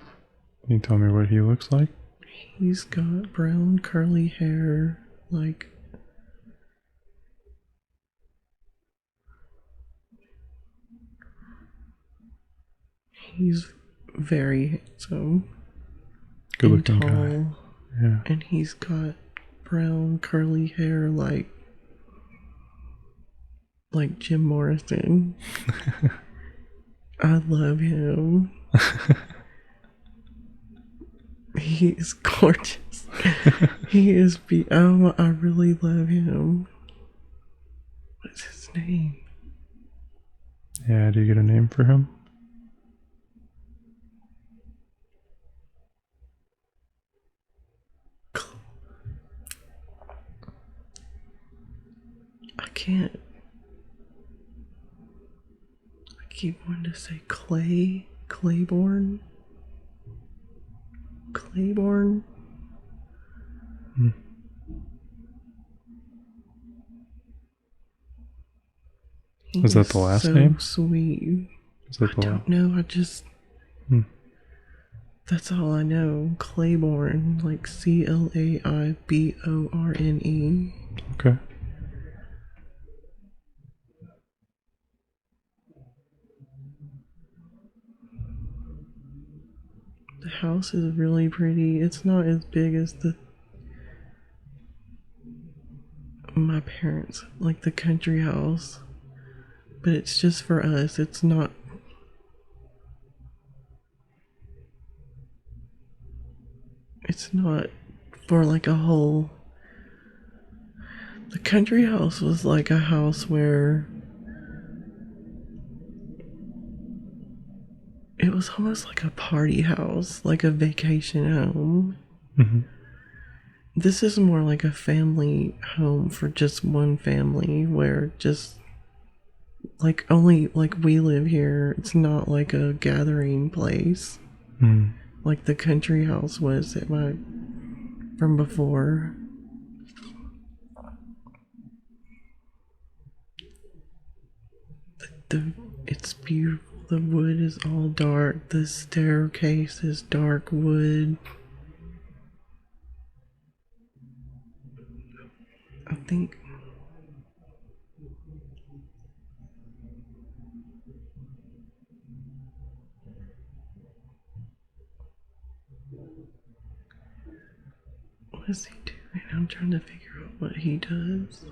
Can you tell me what he looks like? He's got brown curly hair, like he's very handsome. Good looking tall, guy. Yeah. And he's got brown curly hair like Jim Morrison. I love him. He is gorgeous. He is I really love him. What's his name? Yeah, do you get a name for him? I can't. I keep wanting to say Claiborne. Claiborne. Is that the last name? Sweet. Is that I don't know. I just. That's all I know. Claiborne, like Claiborne. Okay. The house is really pretty. It's not as big as my parents, like the country house, but it's just for us. It's not. It's not for like a whole. The country house was like a house where it was almost like a party house, like a vacation home. Mm-hmm. This is more like a family home for just one family, where just like only like we live here. It's not like a gathering place like the country house was from before. It's beautiful. The wood is all dark. The staircase is dark wood. I think what is he doing? I'm trying to figure out what he does.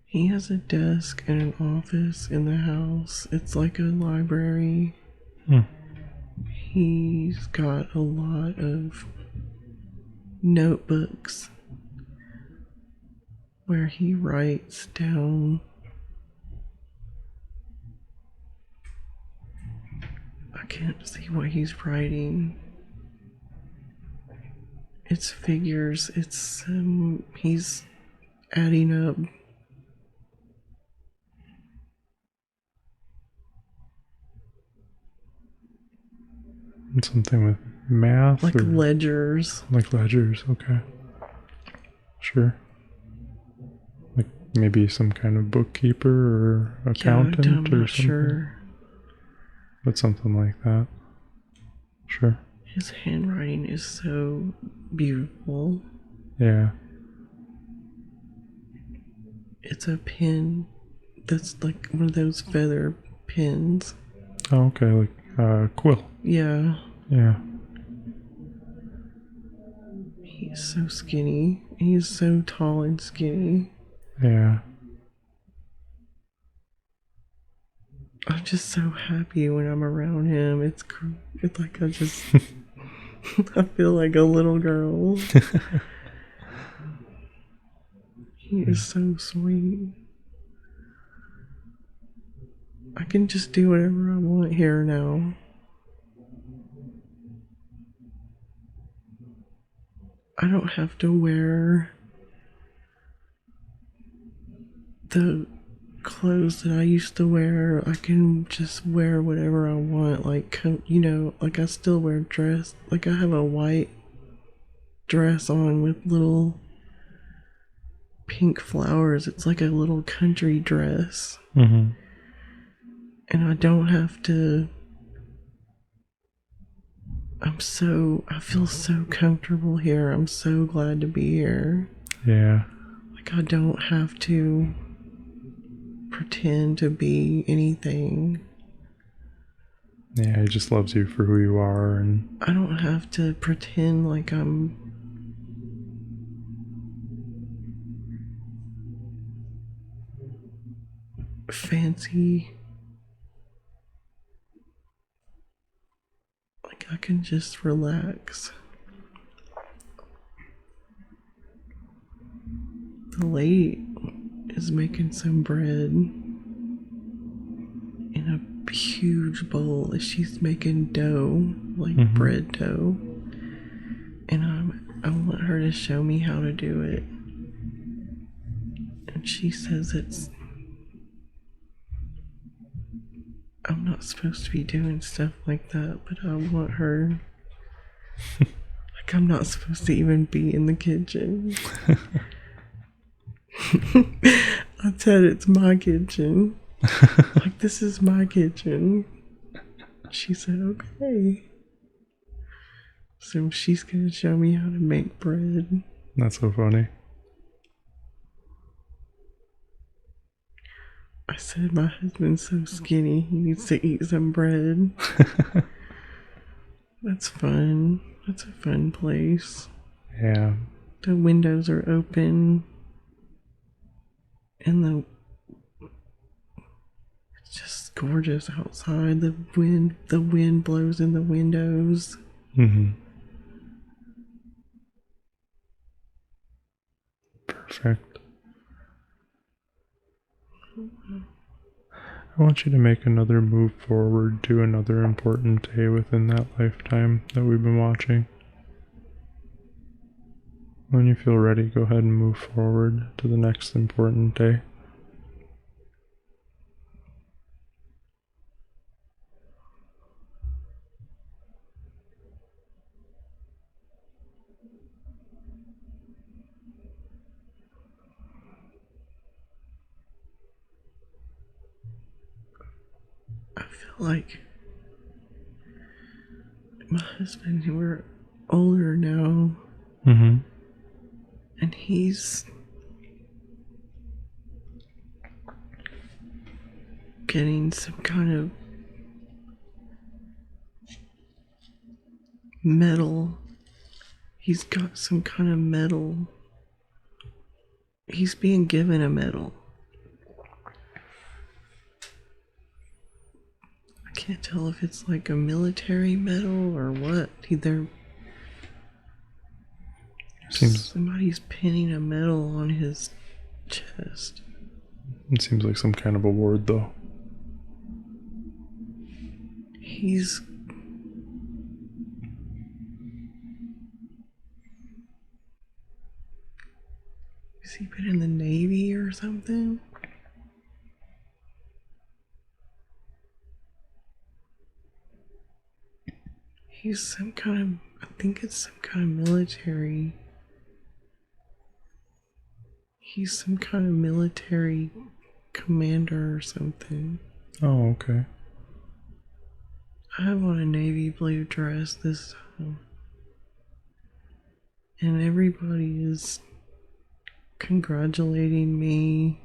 He has a desk and an office in the house. It's like a library. He's got a lot of notebooks where he writes down. I can't see what he's writing. It's figures. It's he's adding up Something with math? Like or ledgers. Like ledgers, okay. Sure. Like maybe some kind of bookkeeper or accountant I'm or not something. sure. But something like that. Sure. His handwriting is so beautiful. Yeah. It's a pen that's like one of those feather pens. Oh, okay, like quill. Yeah. Yeah. He's so skinny. He's so tall and skinny. Yeah. I'm just so happy when I'm around him. It's like I just I feel like a little girl. He is so sweet. I can just do whatever I want here now. I don't have to wear the clothes that I used to wear. I can just wear whatever I want. Like, you know, like I still wear dress. Like I have a white dress on with little pink flowers. It's like a little country dress. Mm-hmm. And I don't have to. I feel so comfortable here. I'm so glad to be here. Yeah. Like I don't have to pretend to be anything. Yeah, he just loves you for who you are, and I don't have to pretend like I'm fancy. Like I can just relax. The lady is making some bread in a huge bowl. She's making dough, like bread dough. And I want her to show me how to do it. And she says I'm not supposed to be doing stuff like that, but I want her. Like I'm not supposed to even be in the kitchen. I said it's my kitchen. Like this is my kitchen. She said okay. So she's gonna show me how to make bread. that's so funny. I said my husband's so skinny, he needs to eat some bread. That's fun. That's a fun place. Yeah. The windows are open. And it's just gorgeous outside. The wind blows in the windows. Mm-hmm. Perfect. I want you to make another move forward to another important day within that lifetime that we've been watching. When you feel ready, go ahead and move forward to the next important day. I feel like my husband, we're older now, Mm-hmm. and he's getting some kind of medal. He's got some kind of medal. He's being given a medal. I can't tell if it's like a military medal or what. Somebody's pinning a medal on his chest. It seems like some kind of award, though. Has he been in the Navy or something? He's some kind of, I think it's some kind of military. He's some kind of military commander or something. Oh, okay. I have on a navy blue dress this time. And everybody is congratulating me.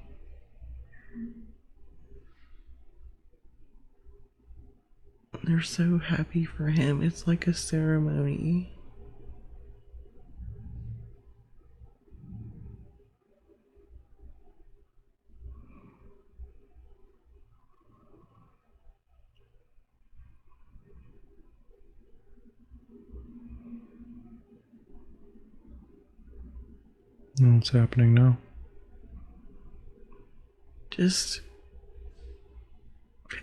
They're so happy for him. It's like a ceremony. What's happening now? Just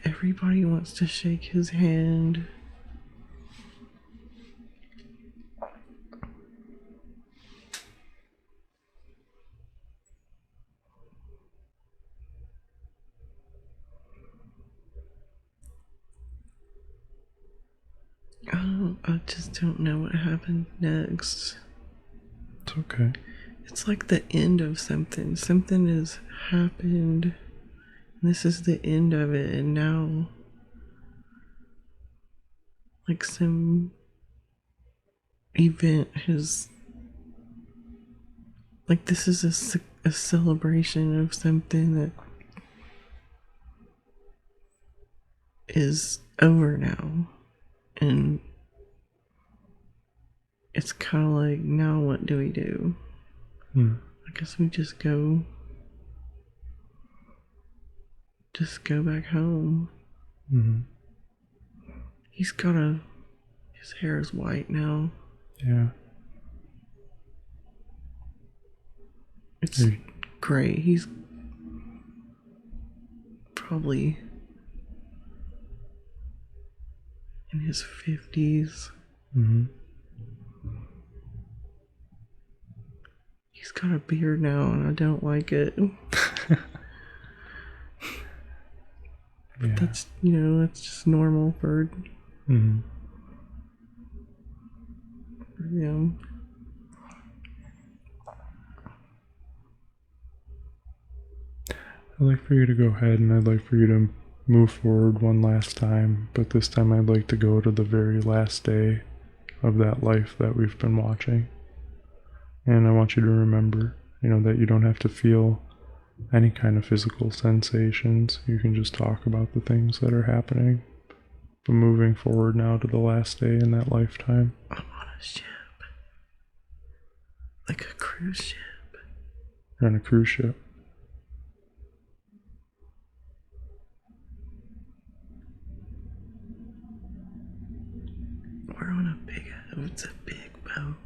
everybody wants to shake his hand. I just don't know what happened next. It's okay. It's like the end of something. Something has happened. This is the end of it, and now, like, some event has, like, this is a celebration of something that is over now, and it's kind of like, now what do we do? I guess we just go back home. He's got his hair is white now. Yeah. It's great. He's probably in his 50s. He's got a beard now, and I don't like it. But that's just normal for him. I'd like for you to go ahead, and I'd like for you to move forward one last time, but this time I'd like to go to the very last day of that life that we've been watching. And I want you to remember, that you don't have to feel any kind of physical sensations. You can just talk about the things that are happening. But moving forward now to the last day in that lifetime. I'm on a ship. Like a cruise ship. You're on a cruise ship. We're on it's a big boat.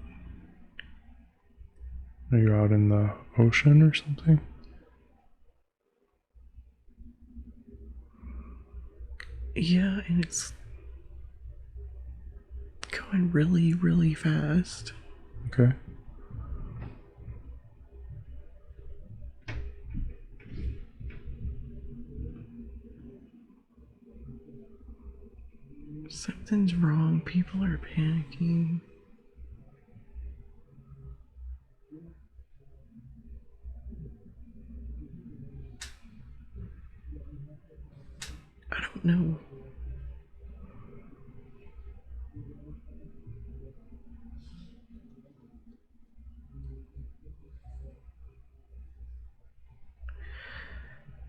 Are you out in the ocean or something? Yeah, and it's going really, really fast. Okay. Something's wrong. People are panicking. I don't know.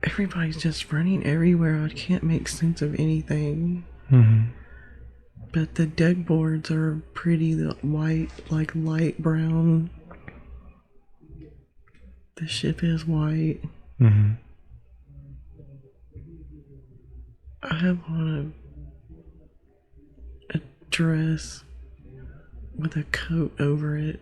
Everybody's just running everywhere. I can't make sense of anything. But the deck boards are pretty white, like light brown. The ship is white. I have on a dress with a coat over it.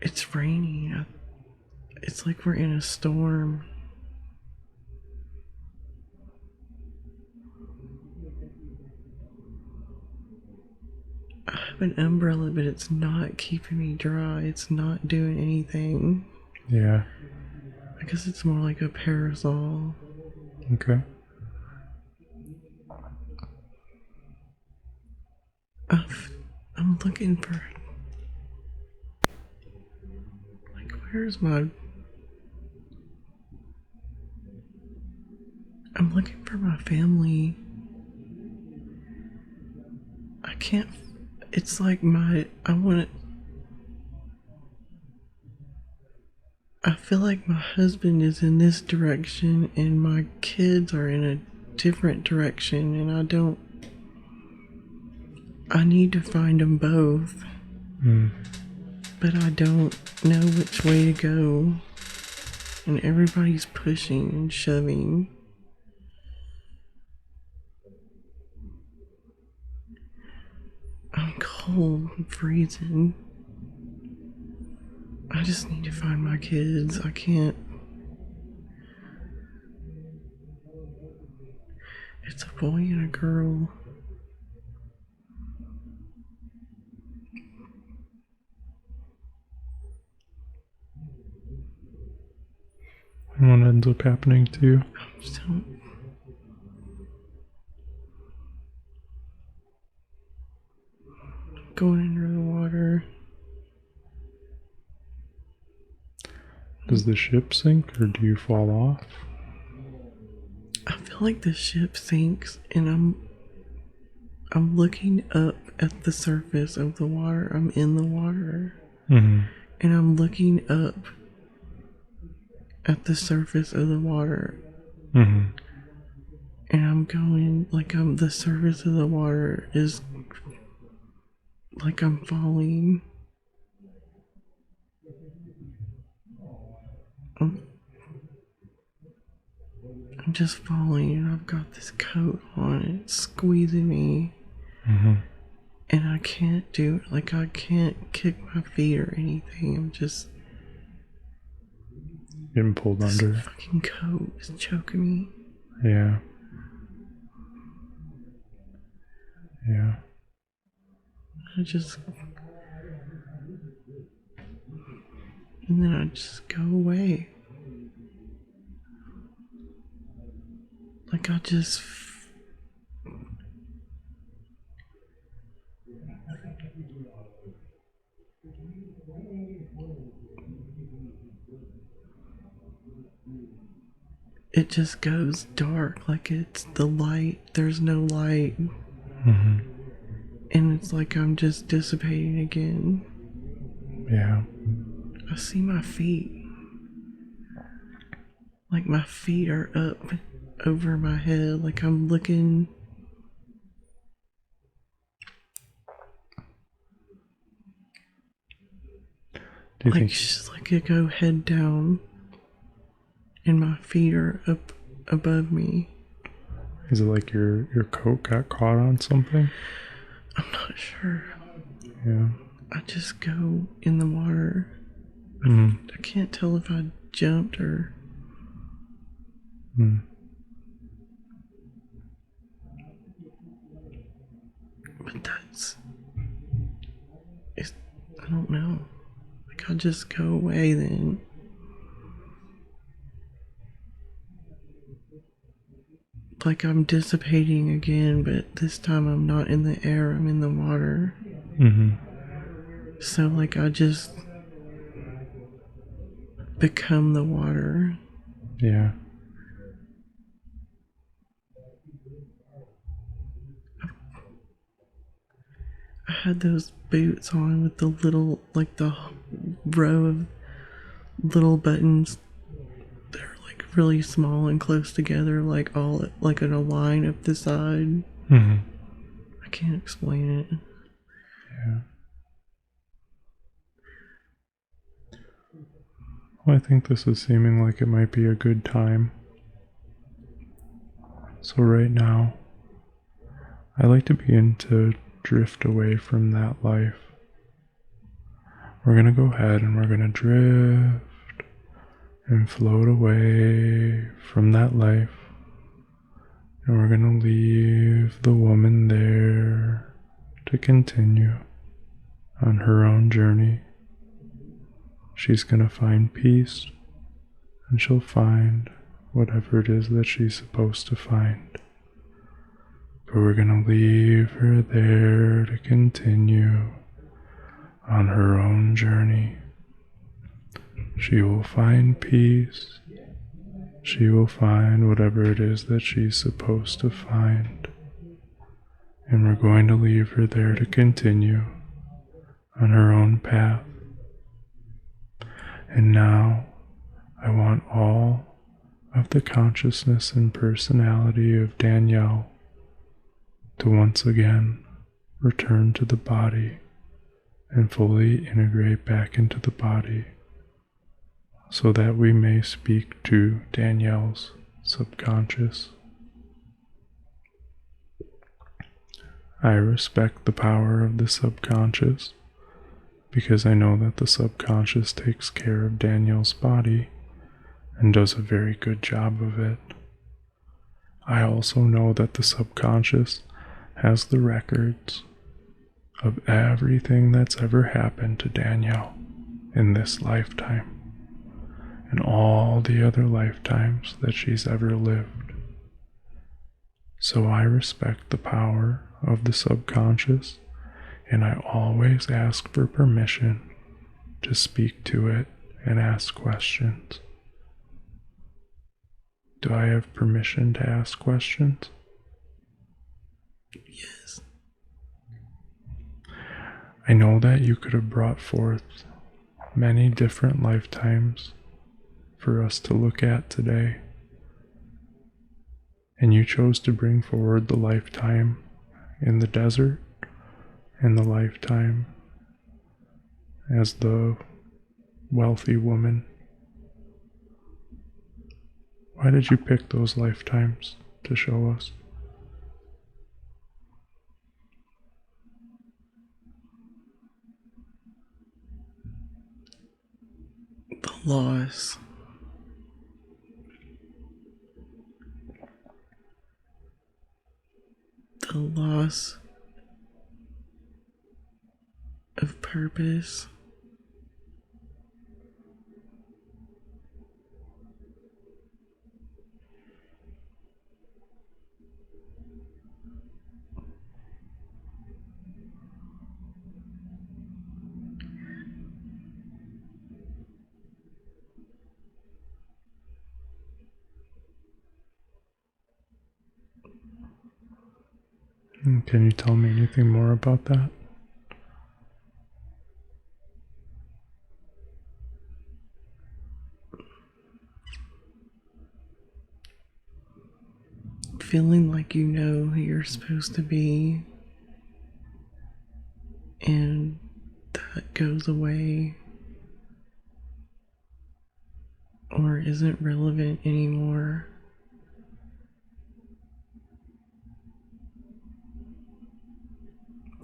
It's raining. It's like we're in a storm. I have an umbrella, but it's not keeping me dry. It's not doing anything. Yeah. I guess it's more like a parasol. Okay. I'm looking for, like, where's my, I'm looking for my family. I can't, it's like I feel like my husband is in this direction and my kids are in a different direction, and I need to find them both, but I don't know which way to go, and everybody's pushing and shoving. I'm cold and freezing. I just need to find my kids. I can't. It's a boy and a girl. And what ends up happening to you? I'm still. Going under the water. Does the ship sink or do you fall off? I feel like the ship sinks, and I'm looking up at the surface of the water. I'm in the water, and I'm looking up at the surface of the water, and I'm going like the surface of the water is like I'm falling. I'm just falling, and I've got this coat on. It's squeezing me. And I can't do it. Like, I can't kick my feet or anything. I'm just getting pulled this under. fucking coat is choking me. Yeah. Yeah. And then I just go away. Like, it just goes dark. Like, it's the light. There's no light. And it's like I'm just dissipating again. Yeah. I see my feet. Like, my feet are up over my head. Like, I'm looking. Do you like, think just like I go head down, and my feet are up above me. is it like your coat got caught on something? I'm not sure. Yeah. I just go in the water. I can't tell if I jumped or. But I don't know. Like, I just go away then. Like, I'm dissipating again, but this time I'm not in the air, I'm in the water. So, like, I just become the water. Yeah. I had those boots on with the little, like, the row of little buttons. They're like really small and close together, like all like in a line up the side. I can't explain it. Yeah. Well, I think this is seeming like it might be a good time. So right now, I like to begin to drift away from that life. We're going to go ahead and we're going to drift and float away from that life. And we're going to leave the woman there to continue on her own journey. She's going to find peace, and she'll find whatever it is that she's supposed to find. but we're going to leave her there to continue on her own journey. She will find peace. She will find whatever it is that she's supposed to find. And we're going to leave her there to continue on her own path. And now I want all of the consciousness and personality of Danielle to once again return to the body and fully integrate back into the body so that we may speak to Danielle's subconscious. I respect the power of the subconscious because I know that the subconscious takes care of Danielle's body and does a very good job of it. I also know that the subconscious has the records of everything that's ever happened to Danielle in this lifetime and all the other lifetimes that she's ever lived. So I respect the power of the subconscious, and I always ask for permission to speak to it and ask questions. Do I have permission to ask questions? Yes. I know that you could have brought forth many different lifetimes for us to look at today, and you chose to bring forward the lifetime in the desert and the lifetime as the wealthy woman. Why did you pick those lifetimes to show us? The loss. The loss of purpose. Can you tell me anything more about that? Feeling like you know who you're supposed to be, and that goes away or isn't relevant anymore.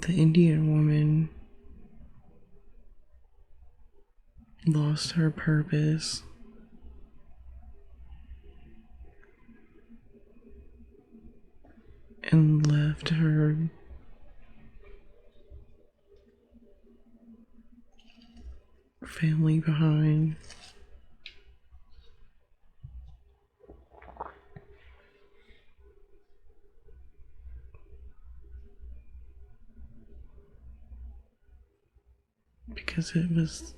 The Indian woman lost her purpose. And left her family behind. Because it was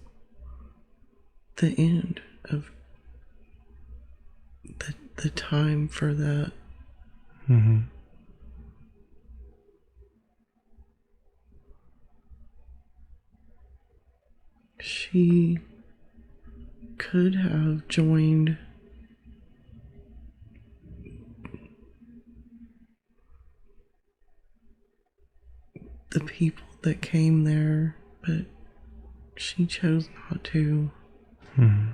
the end of the time for that. Mm-hmm. She could have joined the people that came there, but she chose not to. Mm-hmm.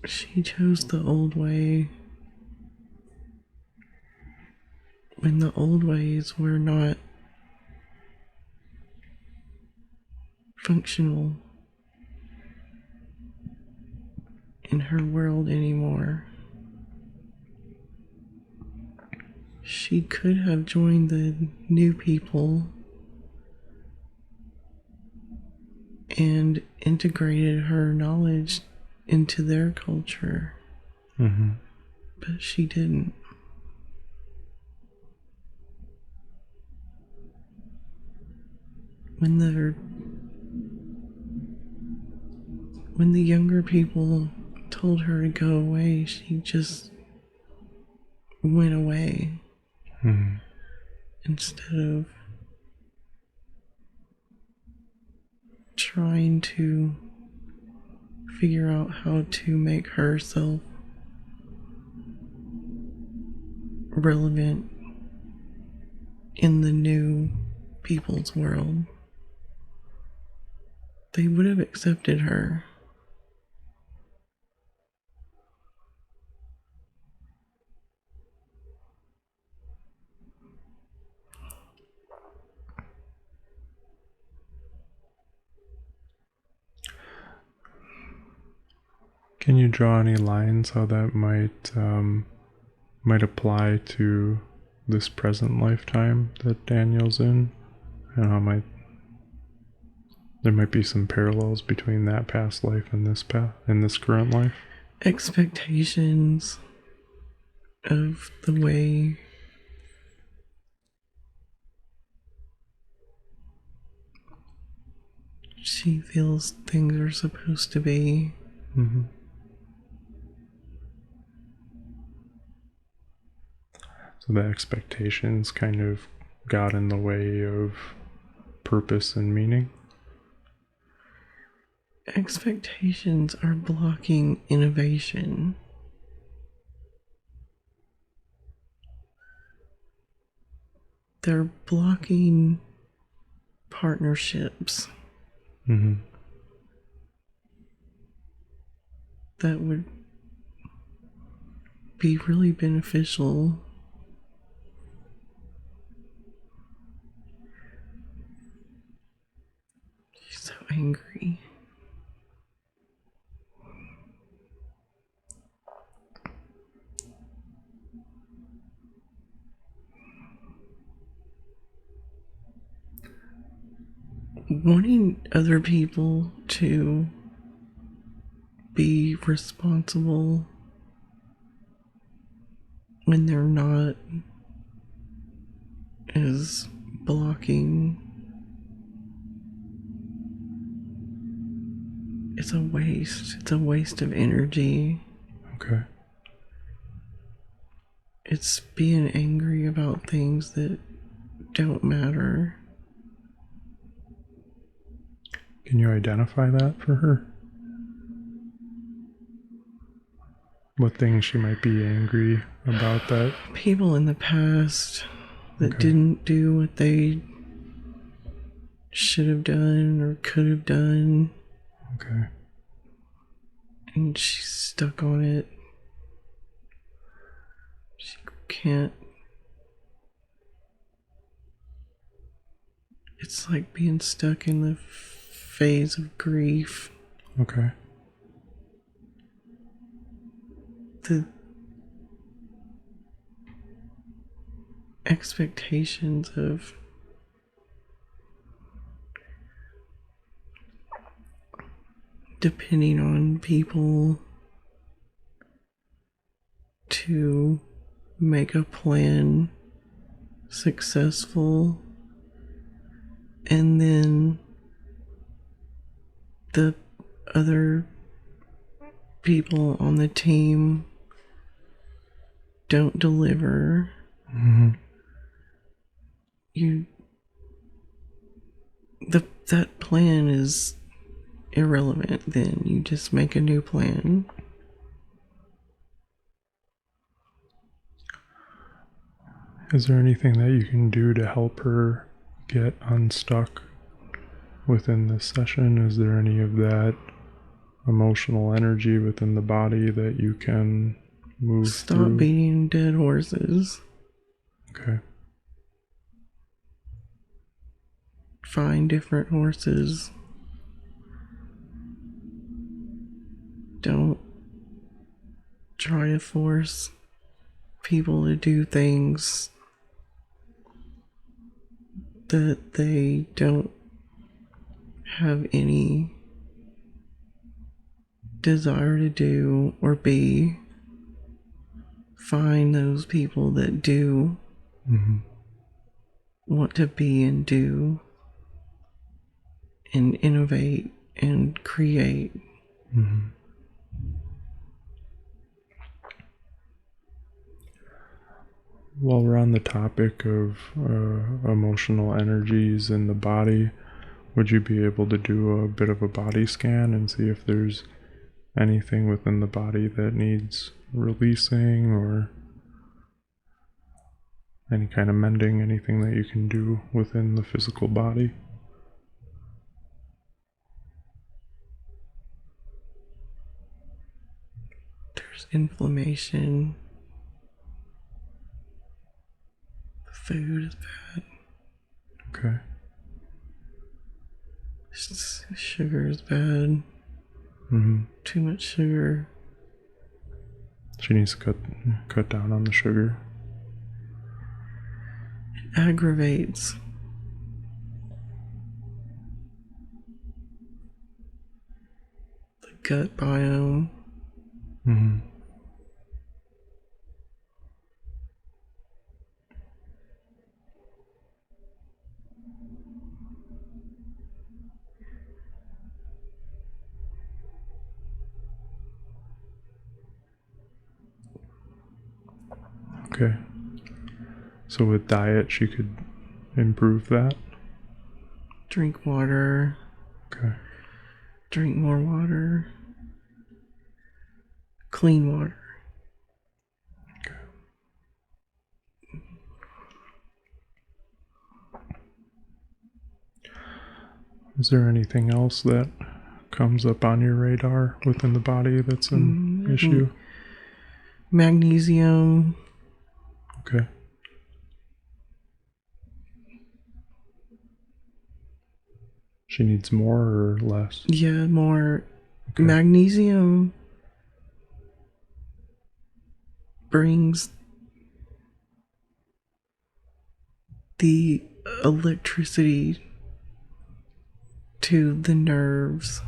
She chose the old way when the old ways were not functional in her world anymore. She could have joined the new people and integrated her knowledge into their culture. Mm-hmm. But she didn't. When the younger people told her to go away, she just went away. Mm-hmm. Instead of trying to figure out how to make herself relevant in the new people's world, they would have accepted her. Can you draw any lines how that might apply to this present lifetime that Danielle's in? And how there might be some parallels between that past life and this current life? Expectations of the way she feels things are supposed to be. Mm-hmm. So the expectations kind of got in the way of purpose and meaning? Expectations are blocking innovation. They're blocking partnerships. Mm-hmm. That would be really beneficial. She's so angry. Wanting other people to be responsible when they're not is blocking. It's a waste. It's a waste of energy. Okay. It's being angry about things that don't matter. Can you identify that for her? What things she might be angry about that? People in the past that Okay. didn't do what they should have done or could have done. Okay. And she's stuck on it. She can't. It's like being stuck in the phase of grief. Okay. The expectations of depending on people to make a plan successful, and then the other people on the team don't deliver. Mm-hmm. That plan is irrelevant. Then you just make a new plan. Is there anything that you can do to help her get unstuck within this session? Is there any of that emotional energy within the body that you can move Stop through? beating dead horses. Okay. Find different horses. Don't try to force people to do things that they don't have any desire to do or be, find those people that do want to be and do and innovate and create. While we're on the topic of emotional energies in the body, would you be able to do a bit of a body scan and see if there's anything within the body that needs releasing or any kind of mending, anything that you can do within the physical body? There's inflammation. The food is bad. Okay. Sugar is bad. Too much sugar. She needs to cut down on the sugar. It aggravates. The gut biome. Okay. So with diet, she could improve that? Drink water. Okay. Drink more water. Clean water. Okay. Is there anything else that comes up on your radar within the body that's an issue? Magnesium. Okay. She needs more or less? Yeah, more. Okay. Magnesium brings the electricity to the nerves.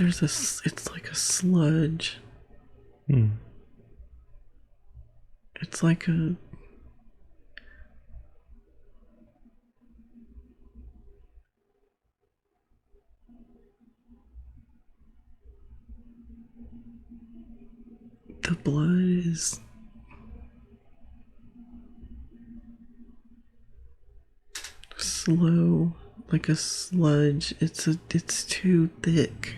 It's like a sludge. It's like a the blood is slow, like a sludge. It's too thick.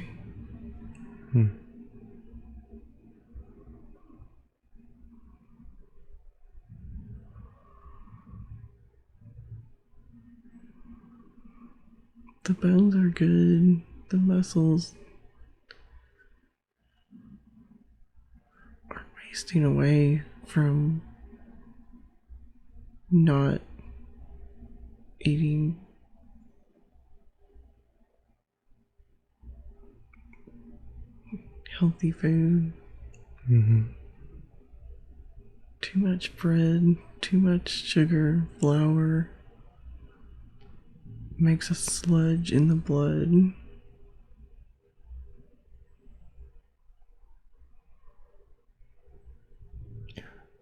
The bones are good. The muscles are wasting away from not eating healthy food. Too much bread, too much sugar, flour. Makes a sludge in the blood.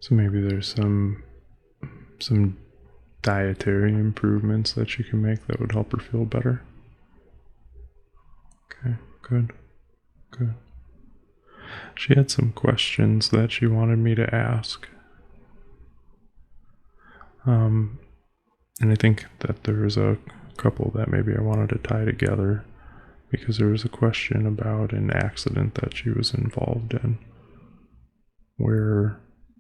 So maybe there's some dietary improvements that you can make that would help her feel better. Okay, good. She had some questions that she wanted me to ask. And I think that there was a couple that maybe I wanted to tie together, because there was a question about an accident that she was involved in where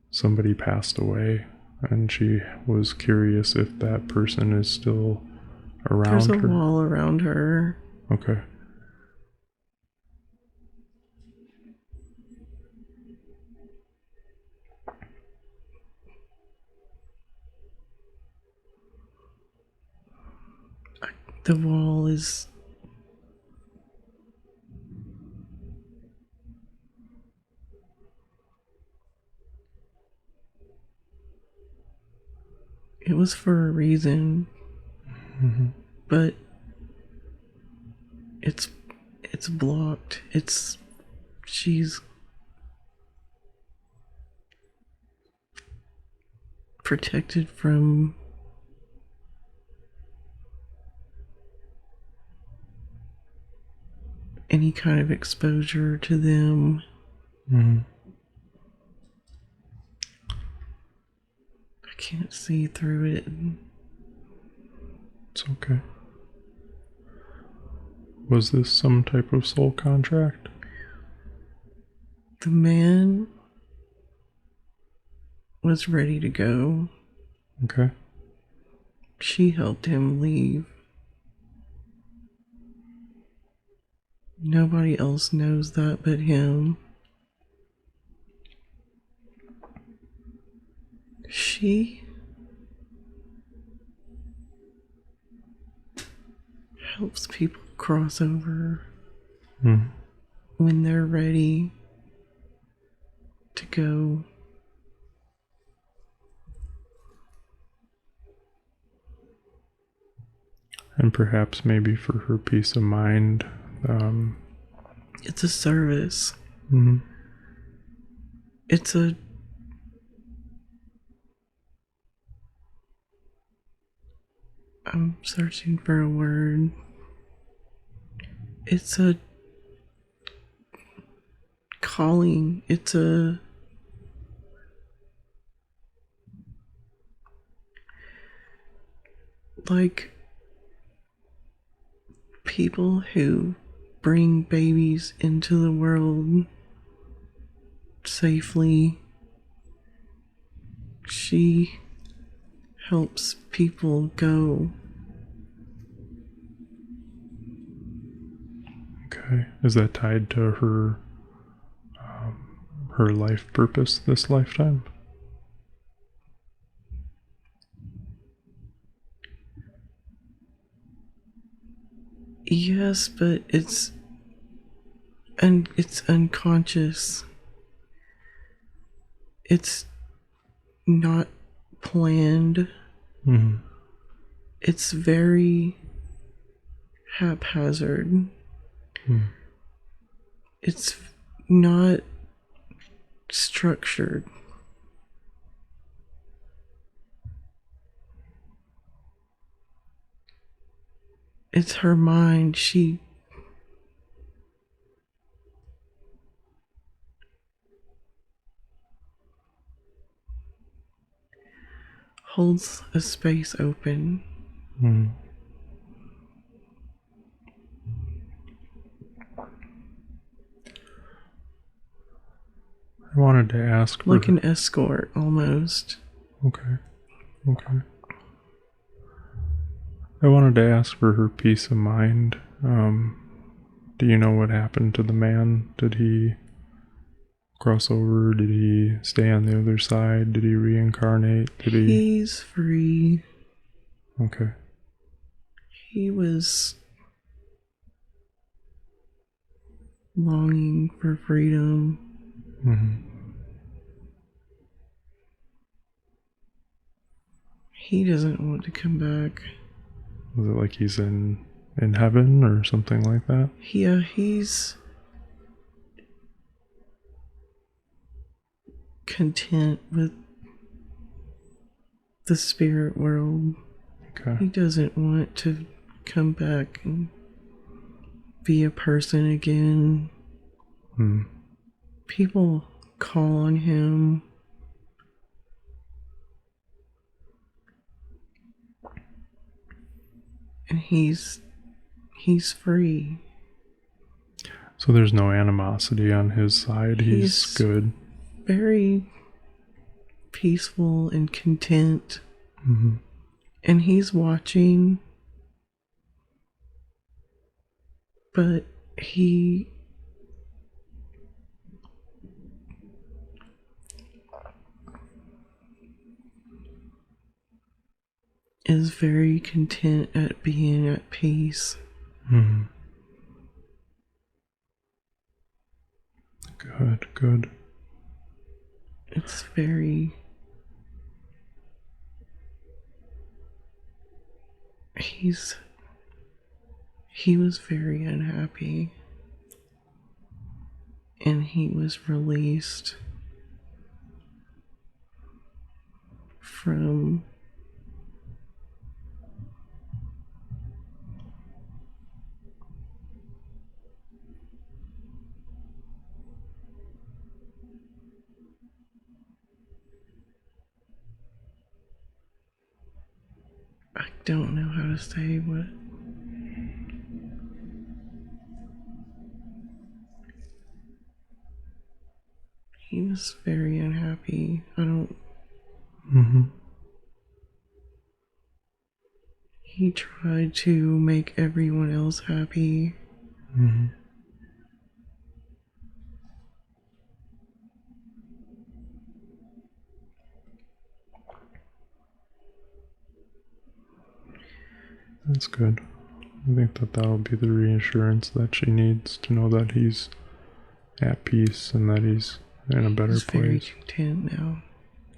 somebody passed away, and she was curious if that person is still around her. There's a wall around her. Okay. The wall is was for a reason, but it's blocked. She's protected from any kind of exposure to them. I can't see through it. It's okay. Was this some type of soul contract? The man was ready to go. Okay. She helped him leave. Nobody else knows that but him. She helps people cross over when they're ready to go. And perhaps maybe for her peace of mind. It's a service. It's a I'm searching for a word. It's a calling. It's a like people who bring babies into the world safely. She helps people go. Okay. Is that tied to her life purpose this lifetime? Yes, but it's unconscious. It's not planned. It's very haphazard. It's not structured. It's her mind. She holds a space open. I wanted to ask for like an escort almost. Okay. I wanted to ask for her peace of mind. Do you know what happened to the man? Did he cross over? Did he stay on the other side? Did he reincarnate? He's free. Okay. He was longing for freedom. He doesn't want to come back. Was it like he's in heaven or something like that? Yeah, he's content with the spirit world. Okay. He doesn't want to come back and be a person again. People call on him. And he's free. So there's no animosity on his side. He's good. Very peaceful and content. And he's watching. But he is very content at being at peace. Good. It's very he was very unhappy, and he was released from I don't know how to say what. He was very unhappy. I don't. Mm-hmm. He tried to make everyone else happy. Mm-hmm. That's good. I think that that'll be the reassurance that she needs to know that he's at peace and that he's in a better He's place. very content now.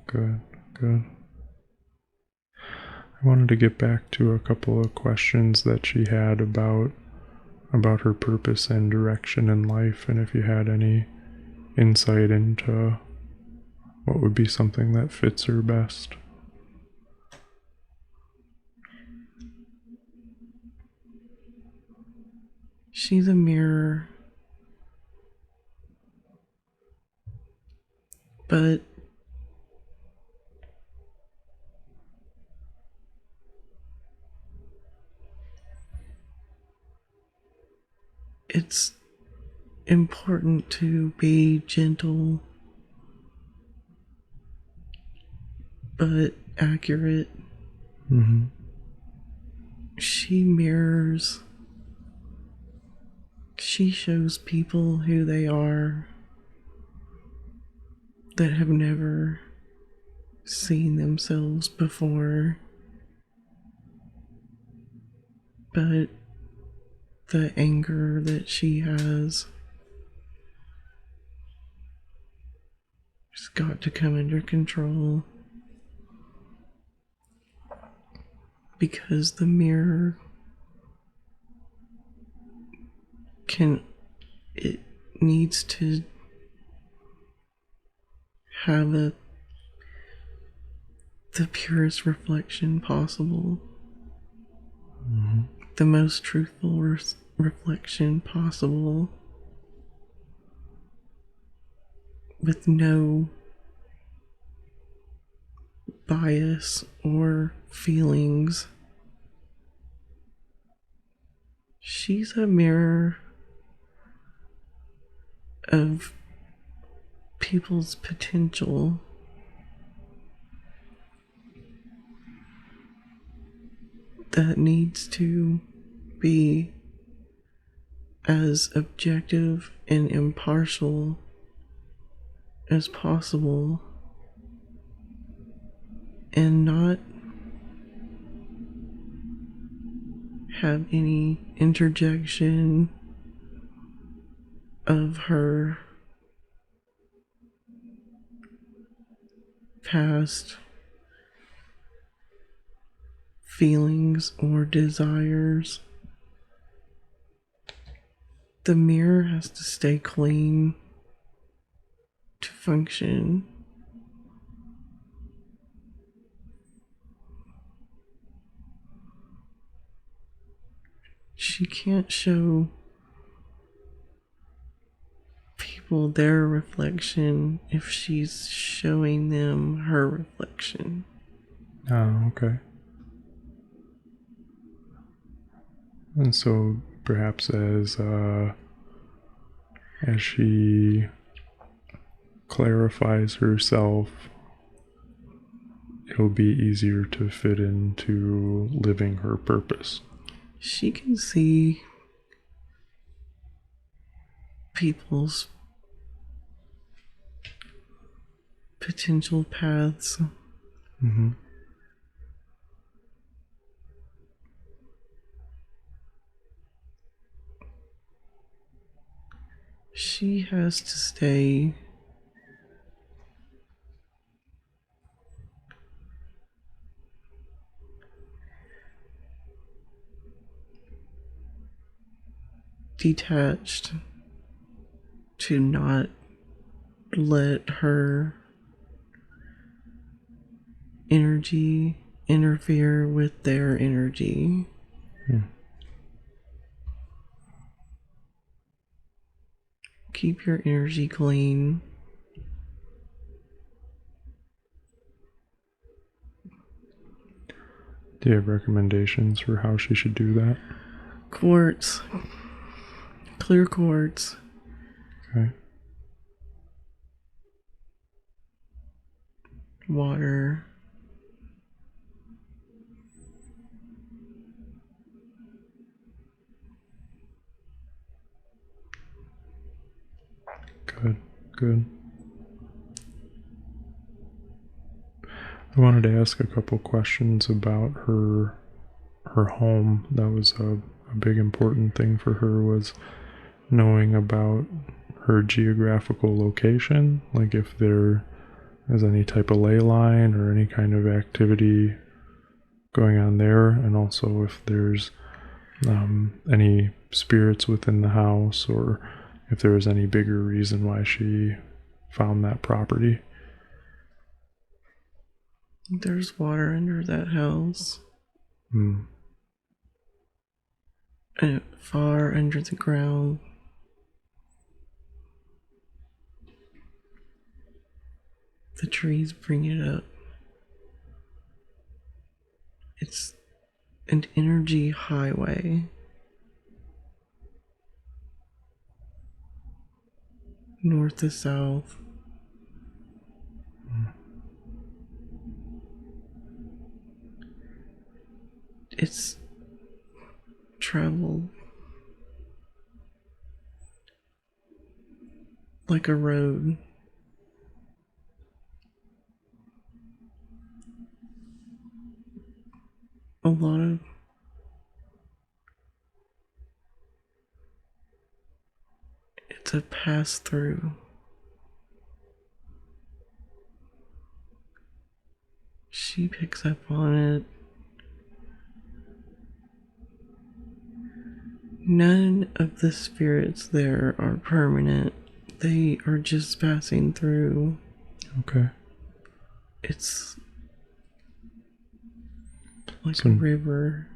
Good, good. I wanted to get back to a couple of questions that she had about her purpose and direction in life, and if you had any insight into what would be something that fits her best. She's a mirror, but it's important to be gentle but accurate. Mm-hmm. She mirrors, she shows people who they are that have never seen themselves before. But the anger that she has got to come under control, because the mirror it needs to have the purest reflection possible, Mm-hmm. the most truthful reflection possible, with no bias or feelings. She's a mirror of people's potential. That needs to be as objective and impartial as possible, and not have any interjection of her past feelings or desires. The mirror has to stay clean to function. She can't show people their reflection if she's showing them her reflection. Oh, okay. And so perhaps as she clarifies herself, it'll be easier to fit into living her purpose. She can see people's potential paths. Mm-hmm. She has to stay detached to not let her energy interfere with their energy. Keep your energy clean. Do you have recommendations for how she should do that? Quartz. Clear quartz. Okay. Water. Good. I wanted to ask a couple questions about her home. That was a big important thing for her, was knowing about her geographical location, like if there is any type of ley line or any kind of activity going on there, and also if there's any spirits within the house, or if there was any bigger reason why she found that property. There's water under that house. And far under the ground. The trees bring it up. It's an energy highway. North to south. It's traveled like a road. A lot of it's a pass through. She picks up on it. None of the spirits there are permanent. They are just passing through. Okay. It's like a river.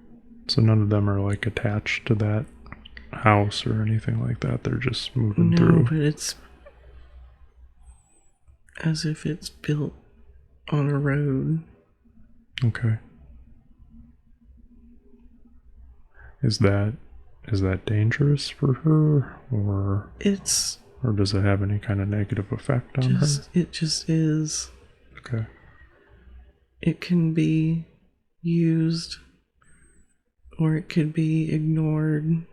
So none of them are like attached to that house or anything like that. They're just moving through. No, but it's as if it's built on a road. Okay. Is that dangerous for her, or does it have any kind of negative effect on her? It just is. Okay. It can be used or it could be ignored,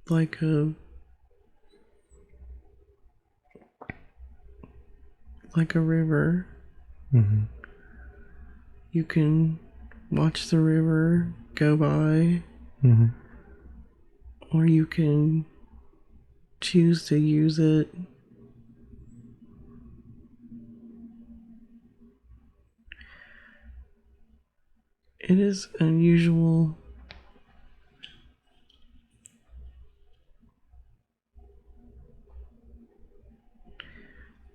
like a river. You can watch the river go by, or you can choose to use it. It is unusual.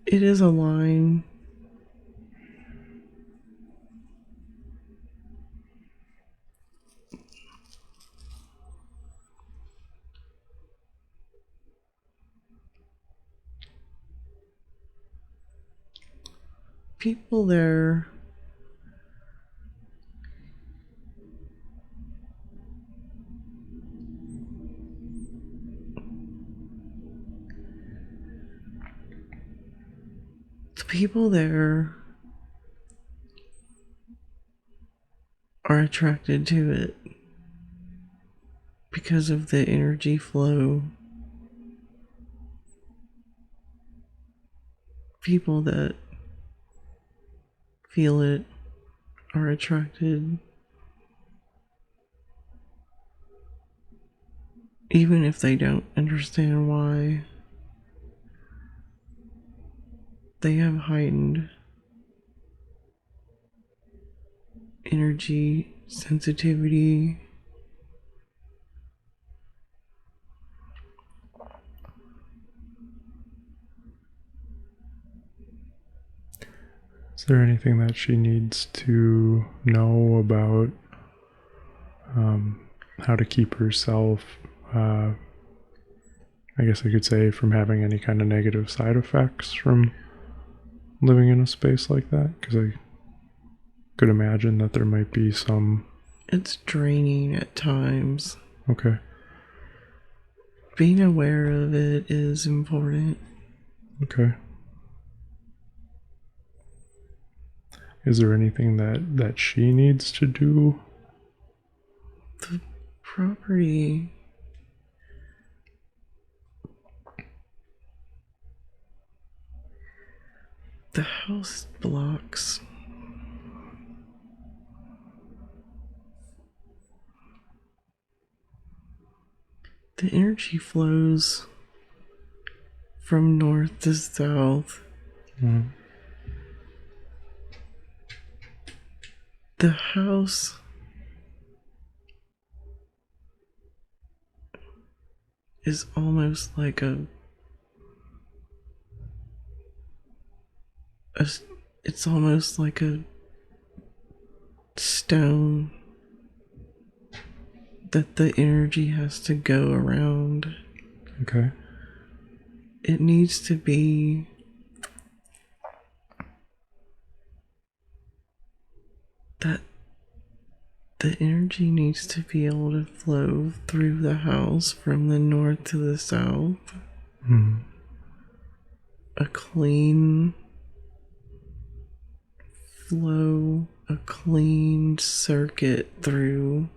It is a line. People there are attracted to it because of the energy flow. People that feel it are attracted, even if they don't understand why. They have heightened energy sensitivity. Is there anything that she needs to know about how to keep herself, I guess I could say, from having any kind of negative side effects from living in a space like that? Because I could imagine that there might be some. It's draining at times. Okay. Being aware of it is important. Okay. Is there anything that she needs to do? The property, the house blocks. The energy flows from north to south. Mm. The house is almost like it's almost like a stone that the energy has to go around. Okay. It needs to be that the energy needs to be able to flow through the house from the north to the south. Mm. A clean flow, a clean circuit through,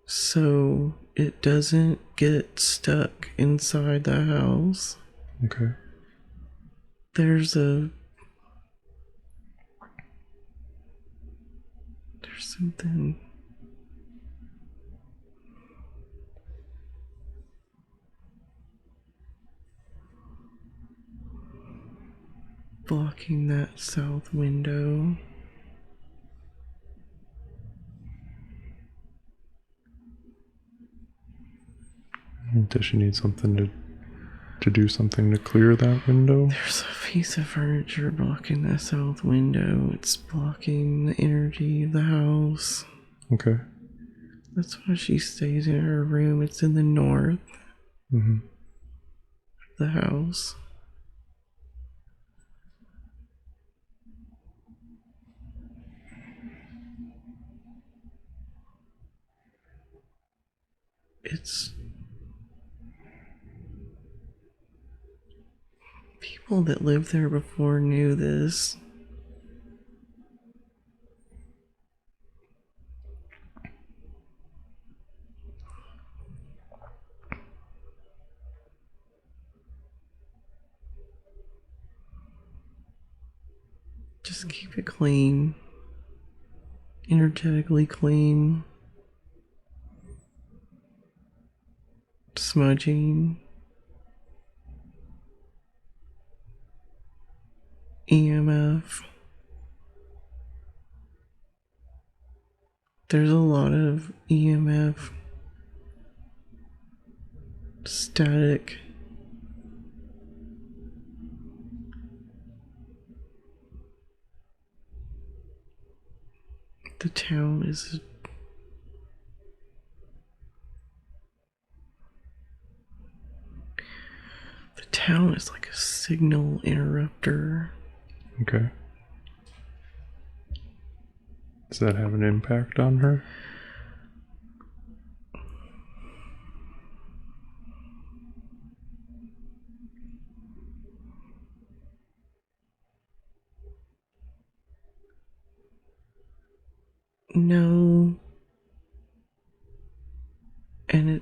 so it doesn't get stuck inside the house. Okay. There's something blocking that south window. Does she need something to do something to clear that window? There's a piece of furniture blocking that south window. It's blocking the energy of the house. Okay. That's why she stays in her room. It's in the north Mm-hmm. of the house. It's people that lived there before knew this. Just keep it clean, energetically clean, smudging, EMF. There's a lot of EMF, static. The town is like a signal interrupter. Okay. Does that have an impact on her? No. And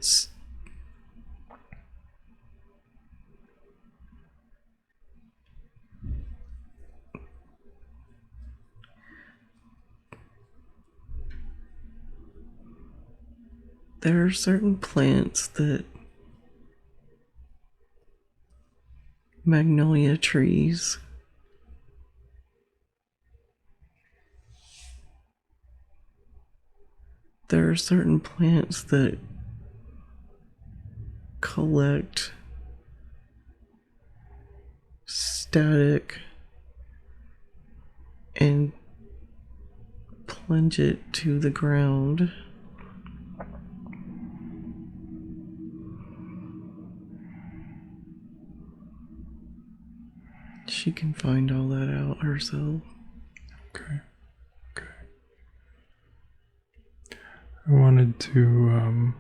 there are certain plants that magnolia trees. There are certain plants that collect static and plunge it to the ground. She can find all that out herself. Okay. Okay. I wanted to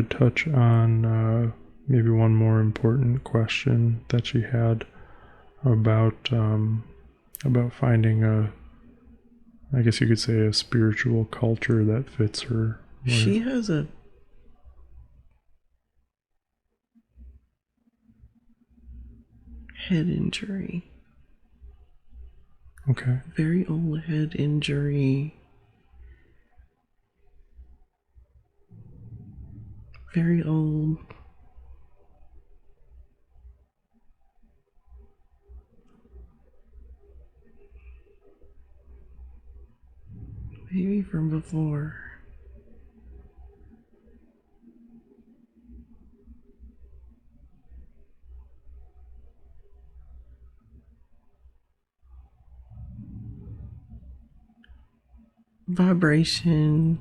touch on maybe one more important question that she had about finding I guess you could say a spiritual culture that fits her. She has a head injury. Okay. Very old head injury. Very old. Maybe from before. Vibration.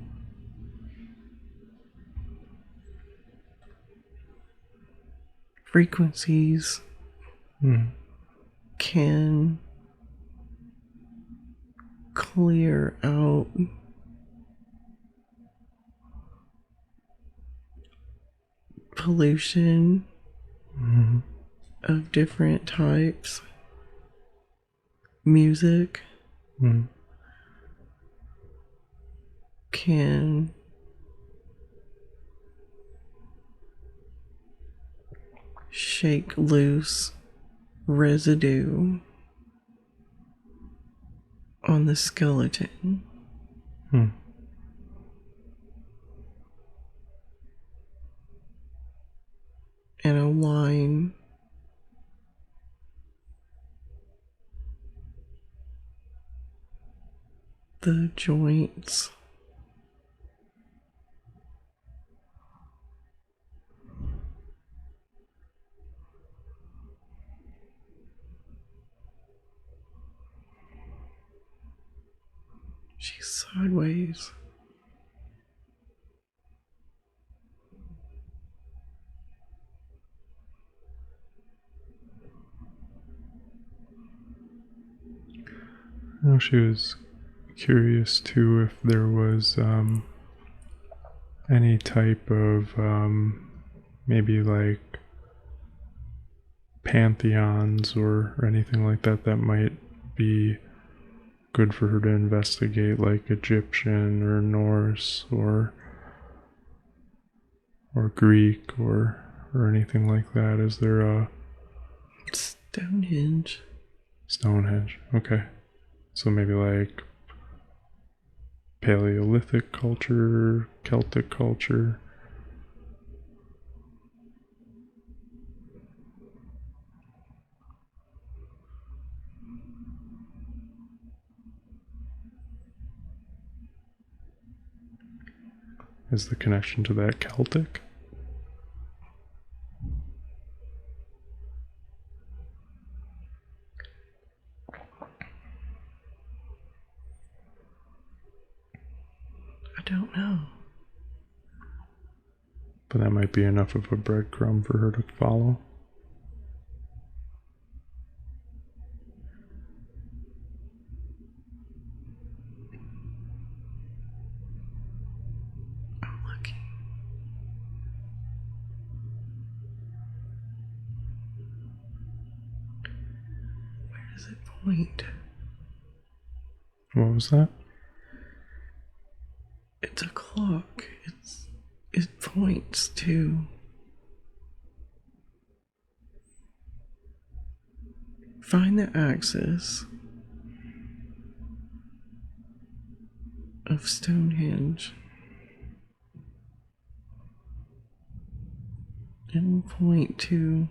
Frequencies can clear out pollution of different types. Music can shake loose residue on the skeleton. And align the joints. She's sideways. I know she was curious too if there was any type of maybe like pantheons or anything like that that might be good for her to investigate, like Egyptian or Norse or Greek or anything like that. Is there a Stonehenge? Okay. So maybe like Paleolithic culture, Celtic culture. Is the connection to that Celtic? I don't know. But that might be enough of a breadcrumb for her to follow. I'm looking. Where does it point? What was that? It's a clock. It points to find the axis of Stonehenge. It will point to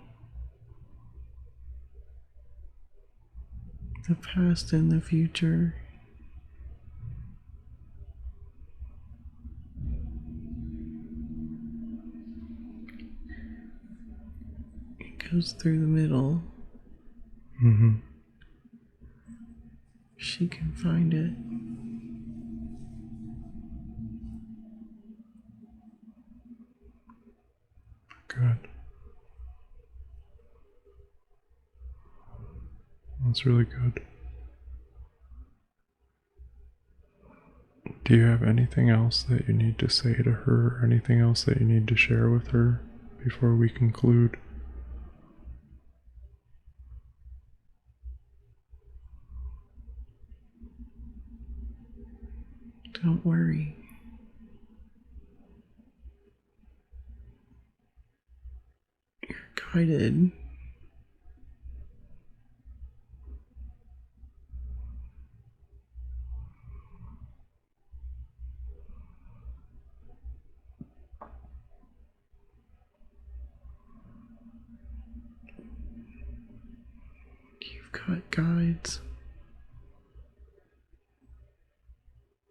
the past and the future. It goes through the middle. she can find it. Good. That's really good. Do you have anything else that you need to say to her, or anything else that you need to share with her before we conclude? Don't worry. You're guided. You've got guides.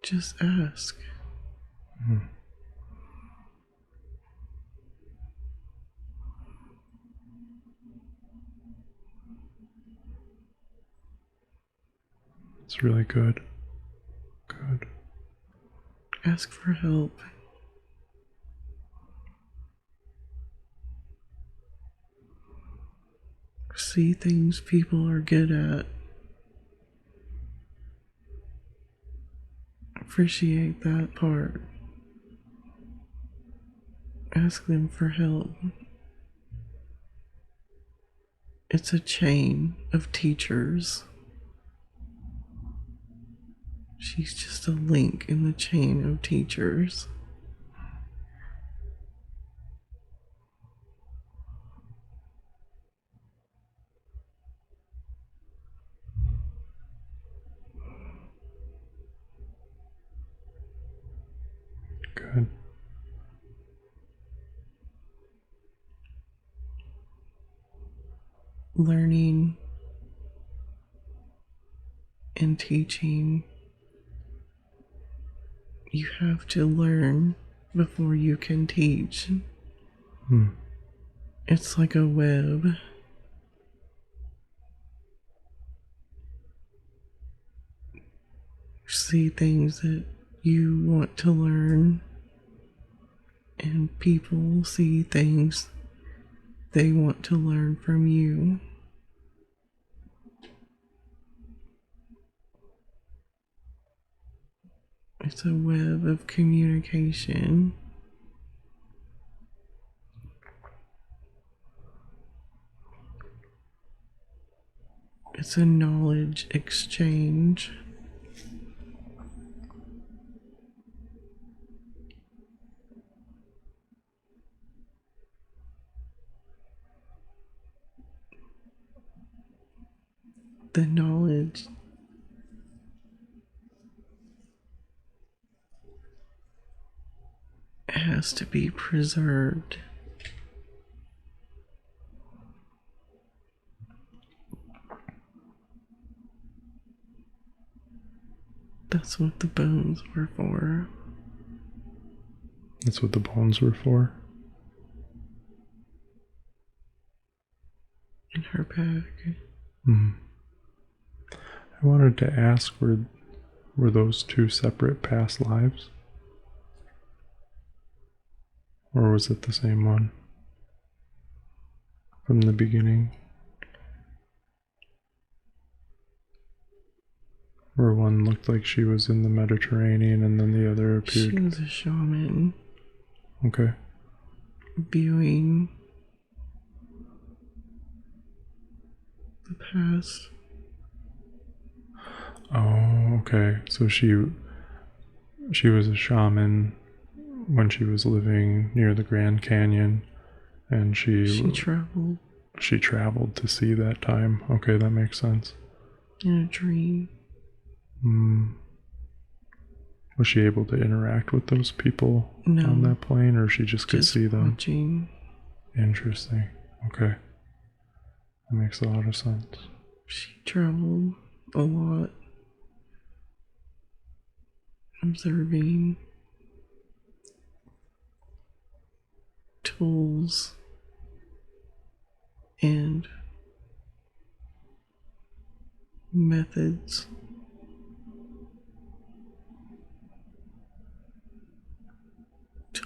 Just ask. It's really good. Good. Ask for help. See things people are good at. Appreciate that part. Ask them for help. It's a chain of teachers. She's just a link in the chain of teachers. Good. Learning and teaching. You have to learn before you can teach. It's like a web. See things that you want to learn, and people see things they want to learn from you. It's a web of communication. It's a knowledge exchange. The knowledge has to be preserved. That's what the bones were for. That's what the bones were for? In her back. I wanted to ask, were those two separate past lives? Or was it the same one from the beginning? Where one looked like she was in the Mediterranean and then the other appeared. She was a shaman. Okay. Viewing the past. Oh, okay. So she was a shaman when she was living near the Grand Canyon, and she traveled. She traveled to see that time. Okay, that makes sense. In a dream. Was she able to interact with those people on that plane, or she just could see them? Watching. Interesting. Okay. That makes a lot of sense. She traveled a lot. Observing tools and methods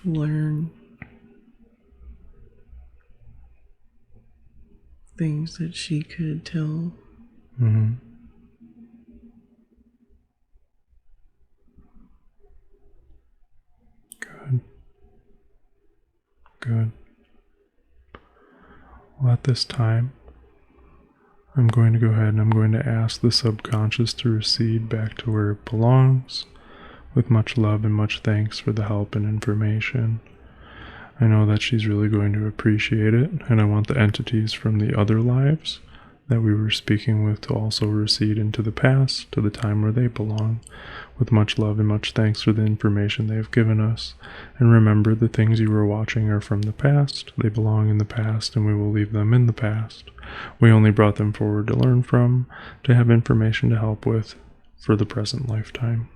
learn things that she could tell. Mm-hmm. Good. Good. Well, at this time, I'm going to go ahead and I'm going to ask the subconscious to recede back to where it belongs, with much love and much thanks for the help and information. I know that she's really going to appreciate it, and I want the entities from the other lives that we were speaking with to also recede into the past, to the time where they belong, with much love and much thanks for the information they have given us. And remember, the things you were watching are from the past, they belong in the past, and we will leave them in the past. We only brought them forward to learn from, to have information to help with for the present lifetime.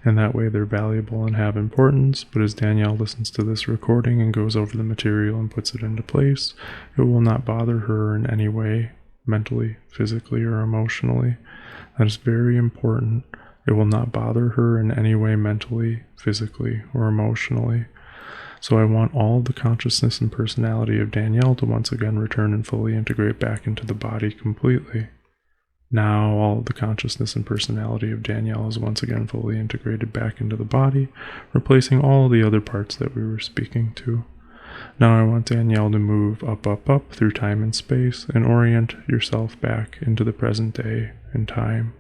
And that way they're valuable and have importance, but as Danielle listens to this recording and goes over the material and puts it into place, it will not bother her in any way, mentally, physically, or emotionally. That is very important. It will not bother her in any way, mentally, physically, or emotionally. So I want all of the consciousness and personality of Danielle to once again return and fully integrate back into the body completely. Now all of the consciousness and personality of Danielle is once again fully integrated back into the body, replacing all the other parts that we were speaking to. Now I want Danielle to move up, up, up through time and space and orient yourself back into the present day and time.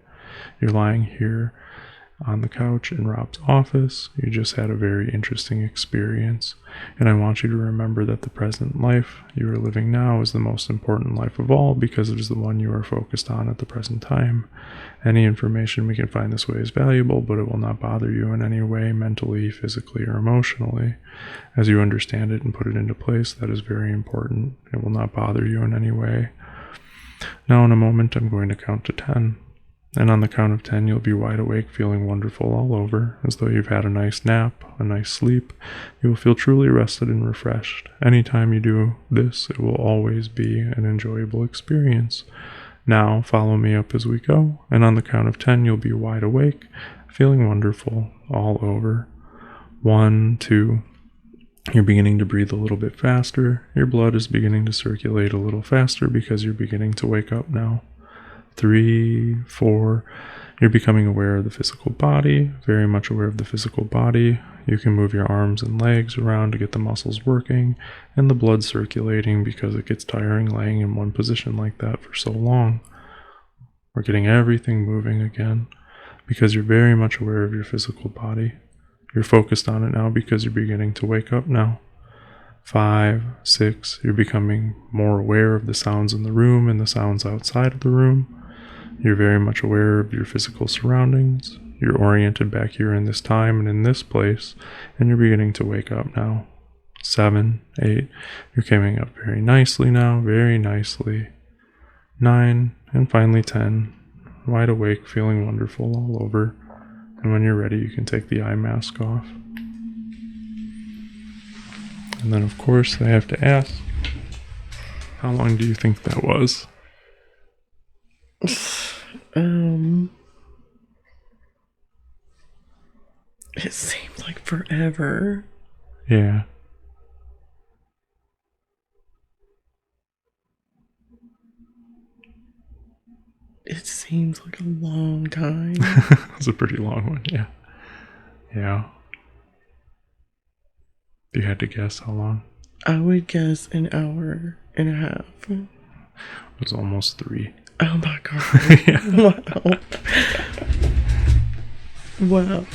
You're lying here on the couch in Rob's office. You just had a very interesting experience, and I want you to remember that the present life you are living now is the most important life of all, because it is the one you are focused on at the present time. Any information we can find this way is valuable, but it will not bother you in any way, mentally, physically, or emotionally. As you understand it and put it into place, that is very important. It will not bother you in any way. Now in a moment I'm going to count to 10. And on the count of 10, you'll be wide awake, feeling wonderful all over, as though you've had a nice nap, a nice sleep. You will feel truly rested and refreshed. Anytime you do this, it will always be an enjoyable experience. Now, follow me up as we go, and on the count of 10, you'll be wide awake, feeling wonderful all over. 1, 2. You're beginning to breathe a little bit faster. Your blood is beginning to circulate a little faster because you're beginning to wake up now. 3, 4, you're becoming aware of the physical body, very much aware of the physical body. You can move your arms and legs around to get the muscles working and the blood circulating, because it gets tiring laying in one position like that for so long. We're getting everything moving again because you're very much aware of your physical body. You're focused on it now because you're beginning to wake up now. 5, 6, you're becoming more aware of the sounds in the room and the sounds outside of the room. You're very much aware of your physical surroundings. You're oriented back here in this time and in this place, and you're beginning to wake up now. 7, 8, you're coming up very nicely now, very nicely. 9, and finally 10, wide awake, feeling wonderful all over. And when you're ready, you can take the eye mask off. And then, of course, I have to ask, how long do you think that was? It seems like forever. Yeah. It seems like a long time. It was a pretty long one, yeah. Yeah. You had to guess how long? I would guess an hour and a half. It was almost 3. Oh my god. Yeah. Wow. Wow.